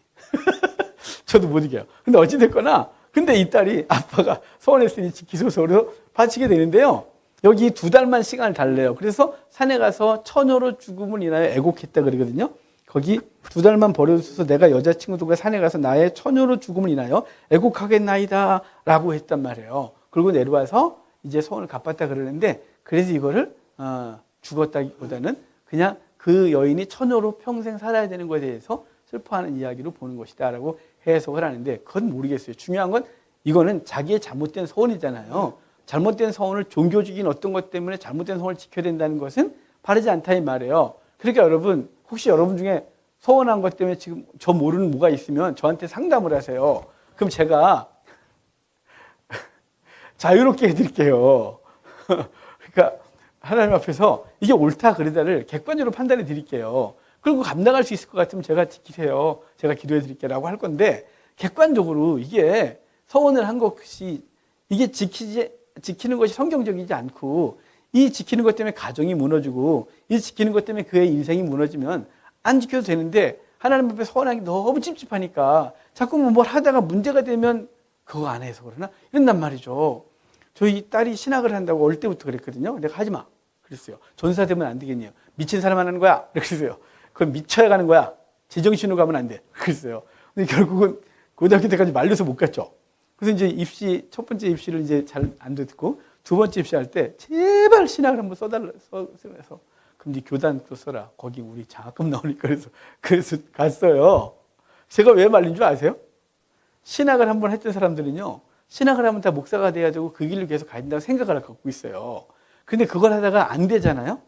저도 못 이겨요. 근데 어찌됐거나, 근데 이 딸이 아빠가 서원했으니 지키소서로 바치게 되는데요. 여기 2달만 시간을 달래요. 그래서 산에 가서 처녀로 죽음을 인하여 애곡했다 그러거든요. 거기 2달만 버려줘서 내가 여자친구들과 산에 가서 나의 처녀로 죽음을 인하여 애곡하겠나이다 라고 했단 말이에요. 그리고 내려와서 이제 소원을 갚았다 그러는데, 그래서 이거를 죽었다기보다는 그냥 그 여인이 처녀로 평생 살아야 되는 것에 대해서 슬퍼하는 이야기로 보는 것이다 라고 해석을 하는데, 그건 모르겠어요. 중요한 건 이거는 자기의 잘못된 소원이잖아요. 잘못된 소원을 종교적인 어떤 것 때문에 잘못된 소원을 지켜야 된다는 것은 바르지 않다 이 말이에요. 그러니까 여러분, 혹시 여러분 중에 소원한 것 때문에 지금 저 모르는 뭐가 있으면 저한테 상담을 하세요. 그럼 제가 자유롭게 해드릴게요. 그러니까 하나님 앞에서 이게 옳다 그르다를 객관적으로 판단해 드릴게요. 그리고 감당할 수 있을 것 같으면 제가 지키세요. 제가 기도해 드릴게요 라고 할 건데, 객관적으로 이게 서원을 한 것이 이게 지키는 것이 성경적이지 않고, 이 지키는 것 때문에 가정이 무너지고 이 지키는 것 때문에 그의 인생이 무너지면 안 지켜도 되는데, 하나님 앞에 서원하기 너무 찝찝하니까 자꾸 뭘 하다가 문제가 되면 그거 안 해서 그러나 이런단 말이죠. 저희 딸이 신학을 한다고 어릴 때부터 그랬거든요. 내가 하지 마 그랬어요. 전사 되면 안 되겠네요. 미친 사람 하는 거야 그랬어요. 그건 미쳐야 가는 거야. 제정신으로 가면 안 돼 그랬어요. 근데 결국은 고등학교 때까지 말려서 못 갔죠. 그래서 이제 첫 번째 입시를 이제 잘 안 듣고 두 번째 입시할 때 제발 신학을 한번 써서 그럼 네 교단도 써라. 거기 우리 장학금 나오니까 그래서 갔어요. 제가 왜 말린 줄 아세요? 신학을 한번 했던 사람들은요, 신학을 하면 다 목사가 돼야 되고 그 길로 계속 가야 된다고 생각을 갖고 있어요. 근데 그걸 하다가 안 되잖아요.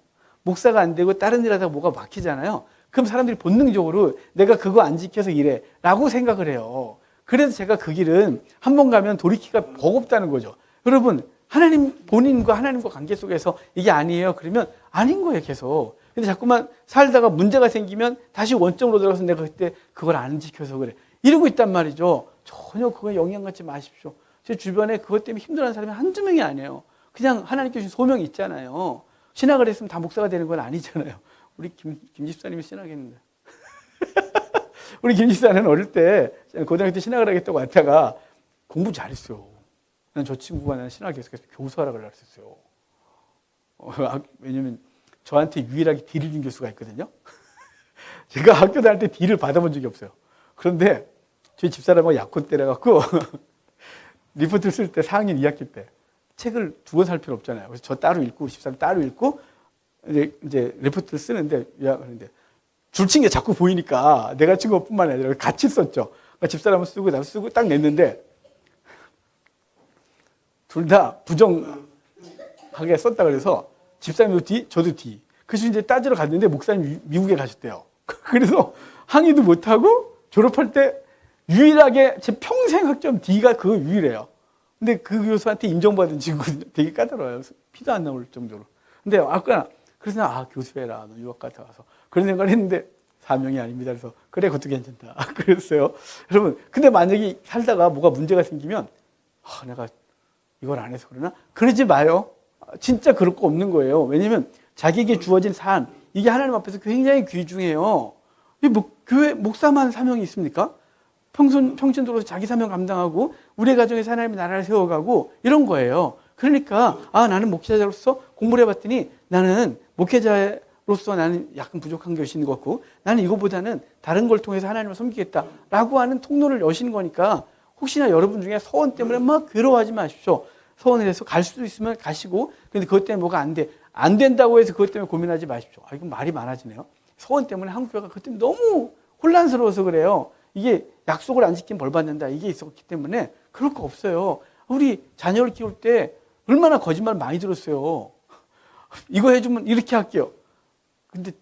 목사가 안 되고 다른 일 하다가 뭐가 막히잖아요. 그럼 사람들이 본능적으로 내가 그거 안 지켜서 이래 라고 생각을 해요. 그래서 제가 그 길은 한 번 가면 돌이키기가 버겁다는 거죠. 여러분, 하나님 본인과 하나님과 관계 속에서 이게 아니에요 그러면 아닌 거예요 계속. 근데 자꾸만 살다가 문제가 생기면 다시 원점으로 들어가서 내가 그때 그걸 안 지켜서 그래 이러고 있단 말이죠. 전혀 그거에 영향 갖지 마십시오. 제 주변에 그것 때문에 힘들어하는 사람이 한두 명이 아니에요. 그냥 하나님께 주신 소명이 있잖아요. 신학을 했으면 다 목사가 되는 건 아니잖아요. 우리 김 집사님이 신학했는데 우리 김 집사는 어릴 때 고등학교 때 신학을 하겠다고 왔다가 공부 잘했어요. 난 저 친구가 나는 신학을 계속해서 교수하라고 그랬었어요. 왜냐면 저한테 유일하게 D를 준 교수가 있거든요. 제가 학교 다닐 때 D를 받아본 적이 없어요. 그런데 저희 집사람하고 약혼 때려갖고 리포트를 쓸 때 4학년 2학기 때 책을 두 번 살 필요 없잖아요. 그래서 저 따로 읽고 집사람 따로 읽고 이제 리포트를 쓰는데 그런데 줄친 게 자꾸 보이니까 내가 친 것뿐만 아니라 같이 썼죠. 그러니까 집사람은 쓰고 나도 쓰고 딱 냈는데 둘 다 부정하게 썼다 그래서 집사님도 D, 저도 D. 그래서 이제 따지러 갔는데 목사님 미국에 가셨대요. 그래서 항의도 못하고 졸업할 때 유일하게 제 평생 학점 D가 그거 유일해요. 근데 그 교수한테 인정받은 친구 되게 까다로워요. 피도 안 나올 정도로. 근데 아까 그래서 나 교수해라. 너 유학 갔다 와서. 그런 생각을 했는데 사명이 아닙니다. 그래서 그래 그것도 괜찮다. 그랬어요. 여러분 근데 만약에 살다가 뭐가 문제가 생기면 내가 이걸 안 해서 그러나? 그러지 마요. 진짜 그럴 거 없는 거예요. 왜냐면 자기에게 주어진 사안 이게 하나님 앞에서 굉장히 귀중해요. 교회 목사만 사명이 있습니까? 평신도로 자기 사명 감당하고 우리 가정에서 하나님의 나라를 세워가고 이런 거예요. 그러니까 나는 목회자로서 공부를 해봤더니 나는 목회자로서 나는 약간 부족한 것이 있는 것 같고 나는 이거보다는 다른 걸 통해서 하나님을 섬기겠다라고 하는 통로를 여시는 거니까 혹시나 여러분 중에 서원 때문에 막 괴로워하지 마십시오. 서원을 해서 갈 수도 있으면 가시고 근데 그것 때문에 뭐가 안 된다고 해서 그것 때문에 고민하지 마십시오. 이건 말이 많아지네요. 서원 때문에 한국교회가 그것 때문에 너무 혼란스러워서 그래요. 이게 약속을 안 지키면 벌 받는다 이게 있었기 때문에 그럴 거 없어요. 우리 자녀를 키울 때 얼마나 거짓말 많이 들었어요. 이거 해주면 이렇게 할게요. 근데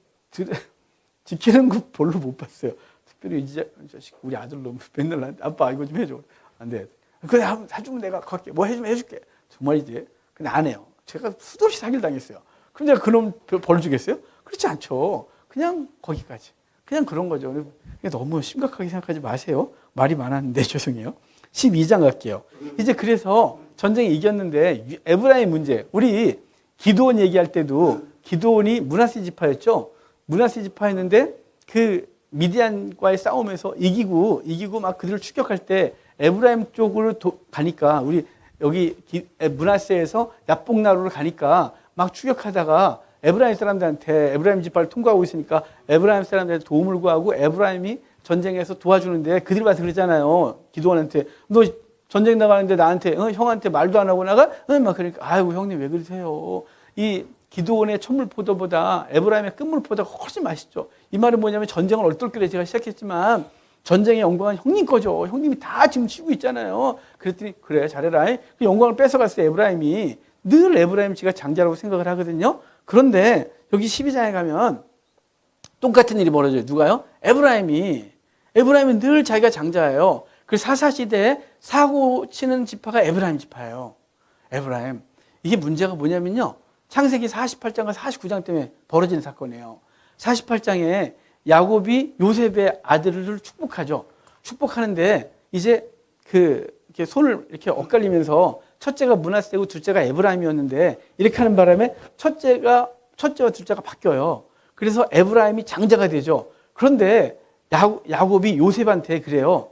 지키는 거 별로 못 봤어요. 특별히 이 자식 우리 아들 너무 맨날 나한테 아빠 이거 좀 해줘. 안 돼. 그래 사주면 내가 갈게. 뭐 해주면 해줄게. 정말이지. 근데 안 해요. 제가 수도 없이 사기를 당했어요. 그럼 제가 그놈 벌 주겠어요? 그렇지 않죠. 그냥 거기까지. 그냥 그런 거죠. 너무 심각하게 생각하지 마세요. 말이 많았는데 죄송해요. 12장 갈게요. 이제 그래서 전쟁에 이겼는데 에브라임 문제. 우리 기드온 얘기할 때도 기드온이 므낫세 지파였죠. 므낫세 지파였는데 그 미디안과의 싸움에서 이기고 막 그들을 추격할 때 에브라임 쪽으로 가니까 우리 여기 므낫세에서 야복나루를 가니까 막 추격하다가 에브라임 사람들한테 에브라임 지파를 통과하고 있으니까 에브라임 사람들한테 도움을 구하고 에브라임이 전쟁에서 도와주는데 그들이 와서 그러잖아요. 기드온한테 너 전쟁 나가는데 나한테 형한테 말도 안 하고 나가? 막 그러니까 아이고 형님 왜 그러세요? 이 기드온의 천물포도보다 에브라임의 끝물포도가 훨씬 맛있죠. 이 말은 뭐냐면 전쟁을 얼떨결에 제가 시작했지만 전쟁의 영광은 형님 거죠. 형님이 다 지금 치고 있잖아요. 그랬더니 그래 잘해라. 그 영광을 뺏어갔어요. 에브라임이. 늘 에브라임 지가 장자라고 생각을 하거든요. 그런데 여기 12장에 가면 똑같은 일이 벌어져요. 누가요? 에브라임이 늘 자기가 장자예요. 그 사사시대에 사고 치는 지파가 에브라임 지파예요. 에브라임. 이게 문제가 뭐냐면요. 창세기 48장과 49장 때문에 벌어지는 사건이에요. 48장에 야곱이 요셉의 아들을 축복하죠. 축복하는데 이제 이렇게 손을 이렇게 엇갈리면서 첫째가 므낫세고 둘째가 에브라임이었는데 이렇게 하는 바람에 첫째와 둘째가 바뀌어요. 그래서 에브라임이 장자가 되죠. 그런데 야곱이 요셉한테 그래요.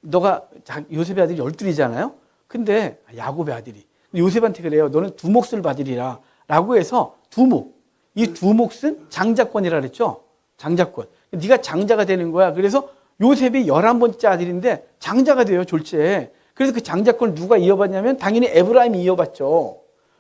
너가 요셉의 아들이 12이잖아요. 근데 야곱의 아들이 요셉한테 그래요. 너는 두 몫을 받으리라 라고 해서 두목. 이 두 몫은 장자권이라 그랬죠. 장자권. 네가 장자가 되는 거야. 그래서 요셉이 11번째 아들인데 장자가 돼요. 졸지에. 그래서 그 장자권을 누가 이어받냐면 당연히 에브라임이 이어받죠.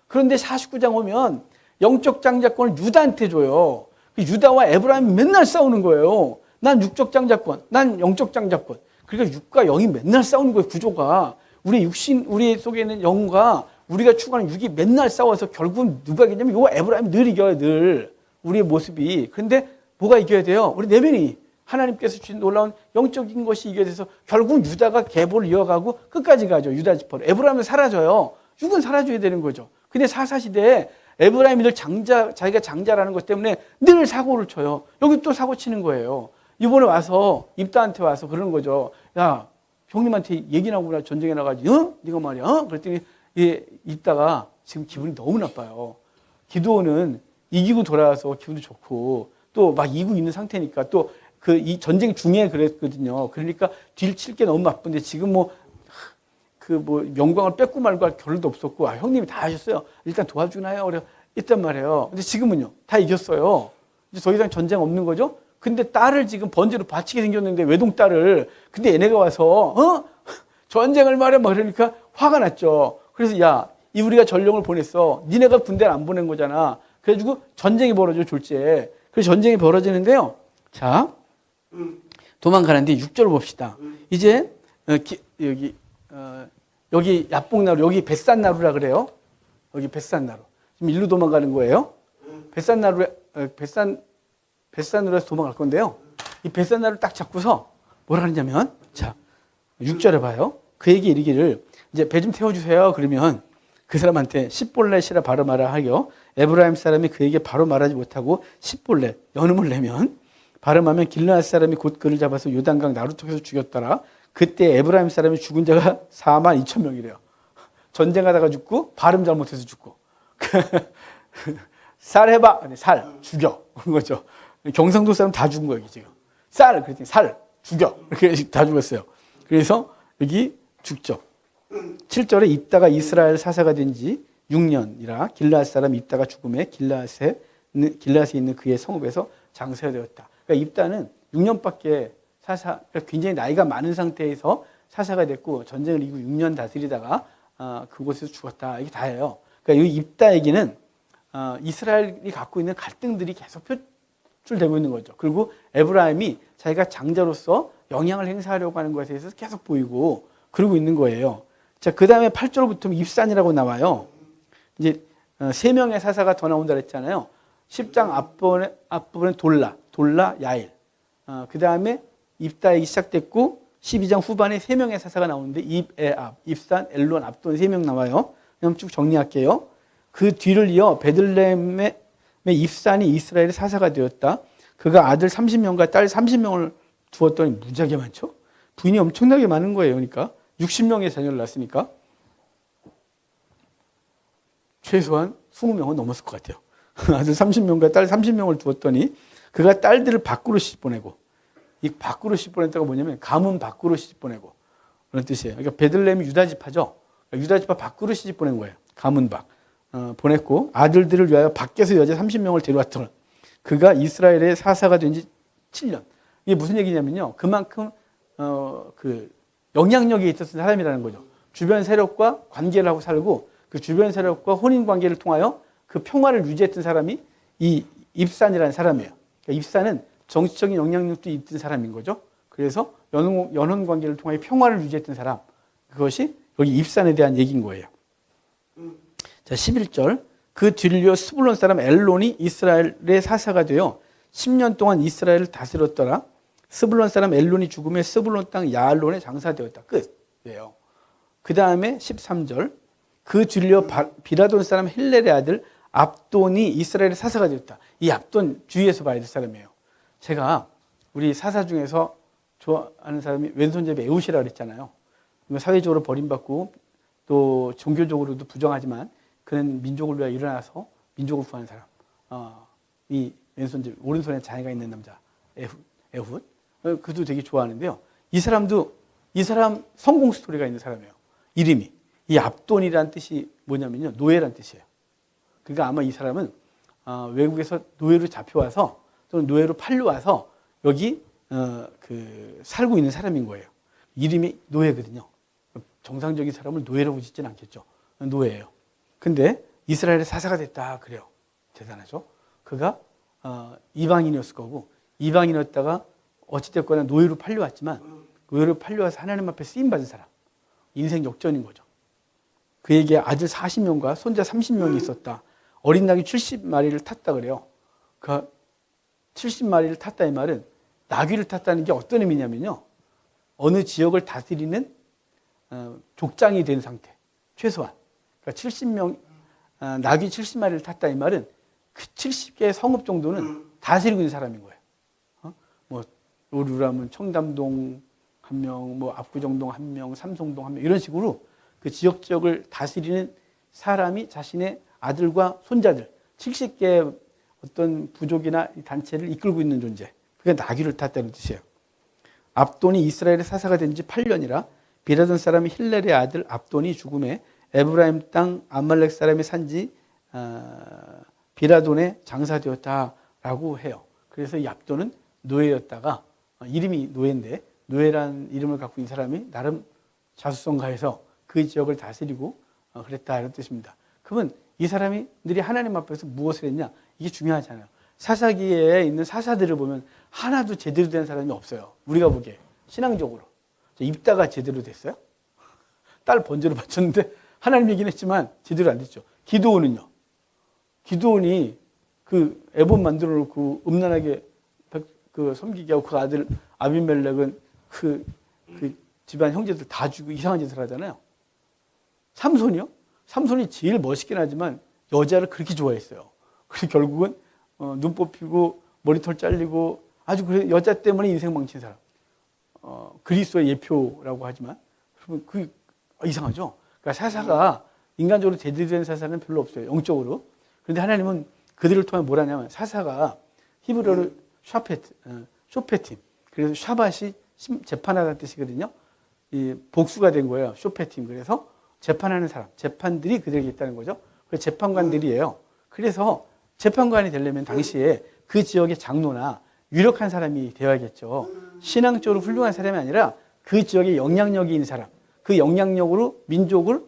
그런데 49장 오면 영적 장자권을 유다한테 줘요. 유다와 에브라임이 맨날 싸우는 거예요. 난 육적 장자권, 난 영적 장자권. 그러니까 육과 영이 맨날 싸우는 거예요. 구조가. 우리 속에 있는 영과 우리가 추구하는 육이 맨날 싸워서 결국은 누가 이기냐면 이거 에브라임이 늘 이겨요. 늘. 우리의 모습이. 그런데 뭐가 이겨야 돼요? 우리 내면이. 하나님께서 주신 놀라운 영적인 것이 이겨야 돼서 결국 유다가 계보를 이어가고 끝까지 가죠. 유다 지파로. 에브라임은 사라져요. 육은 사라져야 되는 거죠. 근데 사사시대에 에브라임이 늘 자기가 장자라는 것 때문에 늘 사고를 쳐요. 여기 또 사고 치는 거예요. 이번에 와서 입다한테 와서 그러는 거죠. 야, 형님한테 얘기 나오고 전쟁에 나가지. 네가 말이야. 그랬더니 입다가 지금 기분이 너무 나빠요. 기드온은 이기고 돌아와서 기분도 좋고 또 막 이기고 있는 상태니까 또 이 전쟁 중에 그랬거든요. 그러니까 뒤를 칠 게 너무 바쁜데 지금 영광을 뺏고 말고 할 겨를도 없었고, 형님이 다 하셨어요. 일단 도와주나요? 그래 있단 말이에요. 근데 지금은요, 다 이겼어요. 이제 더 이상 전쟁 없는 거죠? 근데 딸을 지금 번제로 바치게 생겼는데, 외동딸을. 근데 얘네가 와서, 전쟁을 말해, 막 그러니까 화가 났죠. 그래서, 야, 우리가 전령을 보냈어. 니네가 군대를 안 보낸 거잖아. 그래가지고 전쟁이 벌어져, 졸지에. 그래서 전쟁이 벌어지는데요. 자, 도망가는데 6절 봅시다. 이제, 여기 야복나루, 여기 벳산나루라 그래요. 여기 벳산나루. 지금 일로 도망가는 거예요. 벳산나루에서 도망갈 건데요. 이 벳산나루를 딱 잡고서 뭐라 하느냐면, 자, 6절에 봐요. 그에게 이르기를, 이제 배 좀 태워주세요. 그러면 그 사람한테 십볼렛이라 바로 말하 하여, 에브라임 사람이 그에게 바로 말하지 못하고 십볼렛, 연음을 내면, 발음하면 길르앗 사람이 곧 그를 잡아서 요단강 나루턱에서 죽였더라. 그때 에브라임 사람이 죽은 자가 42,000명이래요. 전쟁하다가 죽고, 발음 잘못해서 죽고. 살 해봐. 아니, 살, 죽여. 그런 거죠. 경상도 사람 다 죽은 거예요, 지금. 살, 그랬더니 살, 죽여. 이렇게 다 죽었어요. 그래서 여기 죽죠. 7절에 있다가 이스라엘 사사가 된 지 6년이라 길르앗 사람이 있다가 죽음에 길르앗에 있는 그의 성읍에서 장사가 되었다. 그러니까 입다는 6년밖에 그러니까 굉장히 나이가 많은 상태에서 사사가 됐고, 전쟁을 이기고 6년 다스리다가 그곳에서 죽었다. 이게 다예요. 그러니까 이 입다 얘기는 이스라엘이 갖고 있는 갈등들이 계속 표출되고 있는 거죠. 그리고 에브라임이 자기가 장자로서 영향을 행사하려고 하는 것에 대해서 계속 보이고 그러고 있는 거예요. 자, 그 다음에 8절부터 입산이라고 나와요. 이제 3명의 사사가 더 나온다 그랬잖아요. 10장 앞부분은 돌라, 야일. 그 다음에 입다액이 시작됐고 12장 후반에 3명의 사사가 나오는데 입산, 엘론, 압돈 3명 나와요. 그럼 쭉 정리할게요. 그 뒤를 이어 베들레헴의 입산이 이스라엘의 사사가 되었다. 그가 아들 30명과 딸 30명을 두었더니 무지하게 많죠. 부인이 엄청나게 많은 거예요. 그러니까 60명의 자녀를 낳았으니까 최소한 20명은 넘었을 것 같아요. 아들 30명과 딸 30명을 두었더니 그가 딸들을 밖으로 시집보내고, 이 밖으로 시집보냈다가 뭐냐면 가문 밖으로 시집보내고 그런 뜻이에요. 그러니까 베들레헴이 유다지파죠. 유다지파 밖으로 시집보낸 거예요. 가문 밖. 보냈고 아들들을 위하여 밖에서 여자 30명을 데려왔더라. 그가 이스라엘의 사사가 된 지 7년. 이게 무슨 얘기냐면요. 그만큼 그 영향력이 있었던 사람이라는 거죠. 주변 세력과 관계를 하고 살고 그 주변 세력과 혼인 관계를 통하여 그 평화를 유지했던 사람이 이 입산이라는 사람이에요. 그러니까 입산은 정치적인 영향력도 있던 사람인 거죠. 그래서 연혼 관계를 통하여 평화를 유지했던 사람. 그것이 여기 입산에 대한 얘기인 거예요. 자, 11절. 그 뒤를 이어 스불론 사람 엘론이 이스라엘의 사사가 되어 10년 동안 이스라엘을 다스렸더라. 스불론 사람 엘론이 죽음에 스불론 땅 야알론에 장사되었다. 끝이에요. 그 다음에 13절. 그 뒤를 이어 비라돈 사람 힐렐의 아들 압돈이 이스라엘의 사사가 되었다. 이 압돈 주위에서 봐야 될 사람이에요. 제가 우리 사사 중에서 좋아하는 사람이 왼손잡이 에웃이라고 그랬잖아요. 사회적으로 버림받고 또 종교적으로도 부정하지만 그는 민족을 위하여 일어나서 민족을 구하는 사람. 이 왼손잡이, 오른손에 자녀가 있는 남자 에훗. 그도 되게 좋아하는데요. 이 사람 성공 스토리가 있는 사람이에요. 이름이. 이 압돈이라는 뜻이 뭐냐면요. 노예라는 뜻이에요. 그러니까 아마 이 사람은 외국에서 노예로 잡혀와서 또는 노예로 팔려와서 여기 살고 있는 사람인 거예요. 이름이 노예거든요. 정상적인 사람을 노예라고 짓지는 않겠죠. 노예예요. 근데 이스라엘의 사사가 됐다 그래요. 대단하죠. 그가 이방인이었을 거고 이방인이었다가 어찌됐거나 노예로 팔려왔지만 노예로 팔려와서 하나님 앞에 쓰임받은 사람. 인생 역전인 거죠. 그에게 아들 40명과 손자 30명이 있었다. 어린 낙이 70마리를 탔다 그래요. 그 70마리를 탔다 이 말은 나귀를 탔다는 게 어떤 의미냐면요. 어느 지역을 다스리는 족장이 된 상태. 최소한. 그러니까 70명, 나귀 70마리를 탔다 이 말은 그 70개의 성읍 정도는 다스리고 있는 사람인 거예요. 뭐 우리라면 청담동 한 명, 뭐 압구정동 한 명, 삼성동 한 명 이런 식으로 그 지역을 다스리는 사람이 자신의 아들과 손자들 70개의 어떤 부족이나 단체를 이끌고 있는 존재. 그게 나귀를 탔다는 뜻이에요. 압돈이 이스라엘의 사사가 된 지 8년이라 비라돈 사람 힐렐의 아들 압돈이 죽음에 에브라임 땅 아말렉 사람이 산지 비라돈에 장사되었다라고 해요. 그래서 이 압돈은 노예였다가 이름이 노예인데 노예란 이름을 갖고 있는 사람이 나름 자수성가해서 그 지역을 다스리고 그랬다 이런 뜻입니다. 그러면 이 사람들이 하나님 앞에서 무엇을 했냐? 이게 중요하잖아요. 사사기에 있는 사사들을 보면 하나도 제대로 된 사람이 없어요. 우리가 보기에 신앙적으로. 입다가 제대로 됐어요? 딸 번제로 바쳤는데 하나님 얘기는 했지만 제대로 안 됐죠. 기드온은요. 기드온이 그 에봇 만들어 놓고 음란하게 섬기게 하고 그 아들 아비멜렉은 그 집안 형제들 다 죽이고 이상한 짓을 하잖아요. 삼손이요? 삼손이 제일 멋있긴 하지만 여자를 그렇게 좋아했어요. 그래서 결국은 눈 뽑히고 머리털 잘리고 아주 그래 여자 때문에 인생 망친 사람. 그리스도의 예표라고 하지만 여러분 이상하죠? 그러니까 사사가 인간적으로 제대로 된 사사는 별로 없어요. 영적으로. 그런데 하나님은 그들을 통해 뭘 하냐면 사사가 히브리어로 쇼페팀. 그래서 샤밧이 재판하다는 뜻이거든요. 이 복수가 된 거예요. 쇼페팀. 그래서 재판하는 사람, 재판들이 그들에게 있다는 거죠. 그래서 재판관들이에요. 그래서 재판관이 되려면 당시에 그 지역의 장로나 유력한 사람이 되어야겠죠. 신앙적으로 훌륭한 사람이 아니라 그 지역에 영향력이 있는 사람, 그 영향력으로 민족을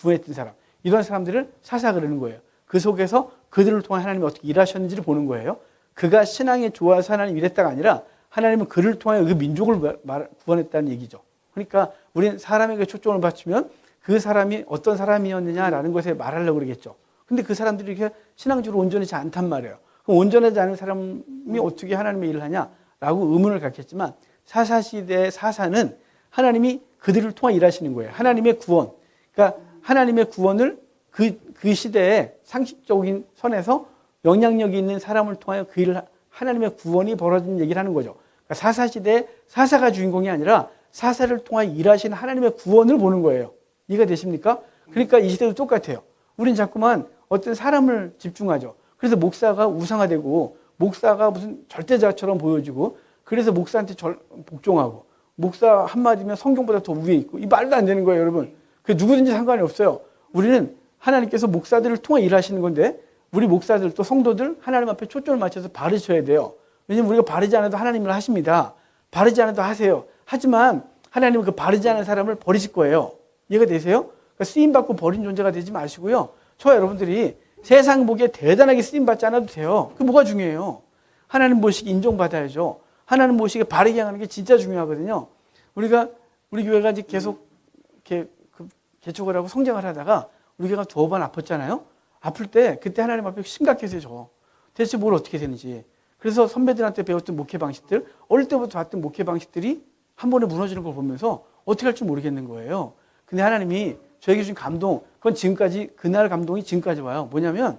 구했던 사람, 이런 사람들을 사사 그러는 거예요. 그 속에서 그들을 통해 하나님이 어떻게 일하셨는지를 보는 거예요. 그가 신앙에 좋아서 하나님 일했다가 아니라 하나님은 그를 통해 그 민족을 구원했다는 얘기죠. 그러니까 우리는 사람에게 초점을 맞추면 그 사람이 어떤 사람이었느냐라는 것에 말하려고 그러겠죠. 근데 그 사람들이 이렇게 신앙적으로 온전하지 않단 말이에요. 그럼 온전하지 않은 사람이 어떻게 하나님의 일을 하냐라고 의문을 갖겠지만 사사시대의 사사는 하나님이 그들을 통해 일하시는 거예요. 하나님의 구원. 그러니까 하나님의 구원을 그 시대에 상식적인 선에서 영향력이 있는 사람을 통하여 그 일을 하나님의 구원이 벌어진 얘기를 하는 거죠. 그러니까 사사시대에 사사가 주인공이 아니라 사사를 통하여 일하시는 하나님의 구원을 보는 거예요. 이해가 되십니까? 그러니까 이 시대도 똑같아요. 우린 자꾸만 어떤 사람을 집중하죠. 그래서 목사가 우상화되고 목사가 무슨 절대자처럼 보여지고 그래서 목사한테 복종하고 목사 한마디면 성경보다 더 위에 있고 이 말도 안 되는 거예요, 여러분. 그 누구든지 상관이 없어요. 우리는 하나님께서 목사들을 통해 일하시는 건데 우리 목사들 또 성도들 하나님 앞에 초점을 맞춰서 바르셔야 돼요. 왜냐하면 우리가 바르지 않아도 하나님을 하십니다. 바르지 않아도 하세요. 하지만 하나님은 그 바르지 않은 사람을 버리실 거예요. 이해가 되세요? 그러니까 쓰임받고 버린 존재가 되지 마시고요. 저와 여러분들이 세상 보기에 대단하게 쓰임받지 않아도 돼요. 그게 뭐가 중요해요? 하나님 보시기 인정받아야죠. 하나님 보시기에 바르게 하는 게 진짜 중요하거든요. 우리 교회가 이제 계속 이렇게 개척을 하고 성장을 하다가 우리 교회가 2번 아팠잖아요. 아플 때 그때 하나님 앞에 심각해서 대체 뭘 어떻게 되는지. 그래서 선배들한테 배웠던 목회 방식들, 어릴 때부터 봤던 목회 방식들이 한 번에 무너지는 걸 보면서 어떻게 할지 모르겠는 거예요. 근데 하나님이 저에게 주신 감동, 그건 지금까지, 그날 감동이 지금까지 와요. 뭐냐면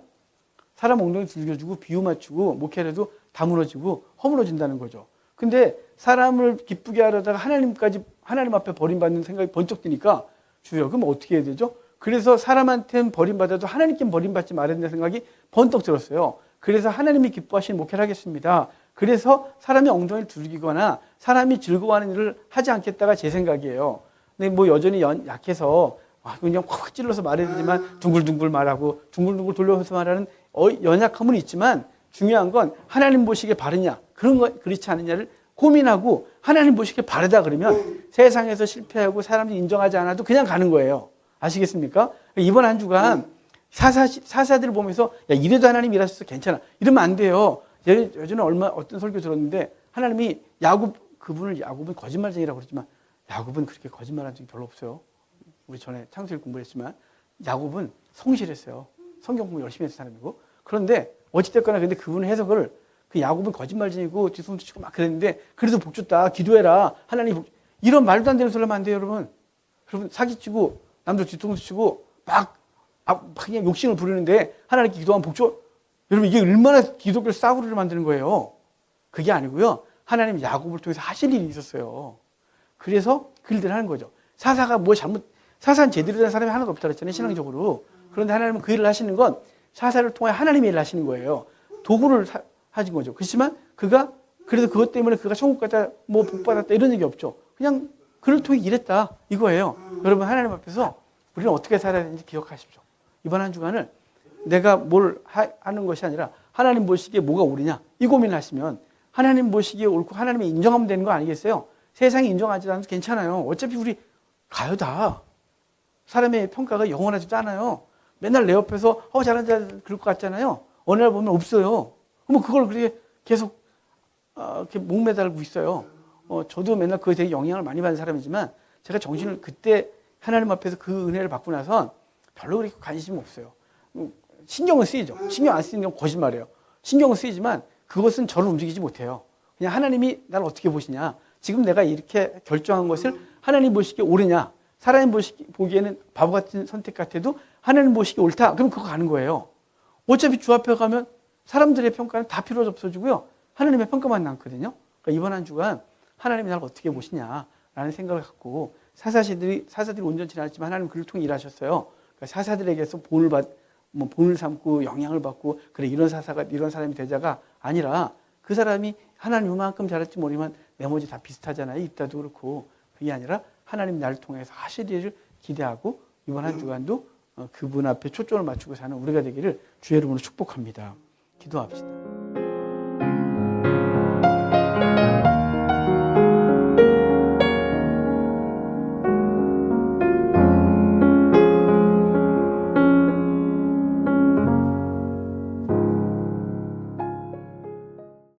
사람 엉덩이 들겨주고 비유 맞추고 목회를 해도 다 무너지고 허물어진다는 거죠. 근데 사람을 기쁘게 하려다가 하나님 앞에 버림받는 생각이 번쩍 드니까 주여, 그럼 어떻게 해야 되죠? 그래서 사람한테는 버림받아도 하나님께는 버림받지 말아야 된다는 생각이 번쩍 들었어요. 그래서 하나님이 기뻐하시는 목회를 하겠습니다. 그래서 사람이 엉덩이를 두들기거나 사람이 즐거워하는 일을 하지 않겠다가 제 생각이에요. 근데 뭐 여전히 약해서 그냥 확 찔러서 말해야 되지만 둥글둥글 말하고 둥글둥글 돌려서 말하는 연약함은 있지만 중요한 건 하나님 보시기에 바르냐 그런 거 그렇지 않느냐를 고민하고 하나님 보시기에 바르다 그러면 세상에서 실패하고 사람들이 인정하지 않아도 그냥 가는 거예요. 아시겠습니까? 이번 한 주간 사사들을 보면서 야 이래도 하나님 일하셔서 괜찮아 이러면 안 돼요. 예전에 어떤 설교 들었는데 하나님이 야곱은 거짓말쟁이라고 그러지만 야곱은 그렇게 거짓말한 적이 별로 없어요. 우리 전에 창세기 공부했지만 야곱은 성실했어요. 성경 공부 열심히 했던 사람이고. 그런데 어찌됐거나 근데 그분의 해석을 그 야곱은 거짓말쟁이고 뒤통수 치고 막 그랬는데 그래도 복 줬다 기도해라 하나님 이런 말도 안 되는 소리 하면 안 돼요, 여러분. 여러분 사기치고 남들 뒤통수 치고 막 그냥 욕심을 부리는데 하나님께 기도하면 복 줘. 여러분 이게 얼마나 기독교를 싸구려를 만드는 거예요. 그게 아니고요. 하나님 야곱을 통해서 하실 일이 있었어요. 그래서 그 일들을 하는 거죠. 사사가 사사는 제대로 된 사람이 하나도 없다 그랬잖아요, 신앙적으로. 그런데 하나님은 그 일을 하시는 건 사사를 통해 하나님의 일을 하시는 거예요. 도구를 하신 거죠. 그렇지만 그가 그래서 그것 때문에 그가 천국 갔다 뭐 복 받았다 이런 얘기 없죠. 그냥 그를 통해 일했다 이거예요. 여러분 하나님 앞에서 우리는 어떻게 살아야 되는지 기억하십시오. 이번 한 주간을 내가 뭘 하는 것이 아니라 하나님 보시기에 뭐가 옳으냐 이 고민을 하시면 하나님 보시기에 옳고 하나님이 인정하면 되는 거 아니겠어요? 세상이 인정하지 않아도 괜찮아요. 어차피 우리 가요 다. 사람의 평가가 영원하지도 않아요. 맨날 내 옆에서 잘한다 그럴 것 같잖아요. 어느 날 보면 없어요. 그러면 그걸 그렇게 계속 이렇게 목매달고 있어요. 저도 맨날 그거에 되게 영향을 많이 받는 사람이지만 제가 정신을 그때 하나님 앞에서 그 은혜를 받고 나선 별로 그렇게 관심이 없어요. 신경은 쓰이죠. 신경 안 쓰이는 건 거짓말이에요. 신경은 쓰이지만 그것은 저를 움직이지 못해요. 그냥 하나님이 나를 어떻게 보시냐. 지금 내가 이렇게 결정한 것을 하나님 보시기에 옳으냐. 사람이 보기에는 바보 같은 선택 같아도 하나님 보시기에 옳다. 그럼 그거 가는 거예요. 어차피 주 앞에 가면 사람들의 평가는 다 필요 없어지고요. 하나님의 평가만 남거든요. 그러니까 이번 한 주간 하나님이 나를 어떻게 보시냐라는 생각을 갖고 사사들이 온전치 않았지만 하나님 그를 통해 일하셨어요. 그러니까 사사들에게서 본을 삼고 영향을 받고 그래 이런 사람이 되자가 아니라 그 사람이 하나님 이만큼 잘할지 모르지만 나머지 다 비슷하잖아요. 입다도 그렇고 그게 아니라 하나님 나를 통해서 하실 일을 기대하고 이번 한 주간도 그분 앞에 초점을 맞추고 사는 우리가 되기를 주의 이름으로 축복합니다. 기도합시다.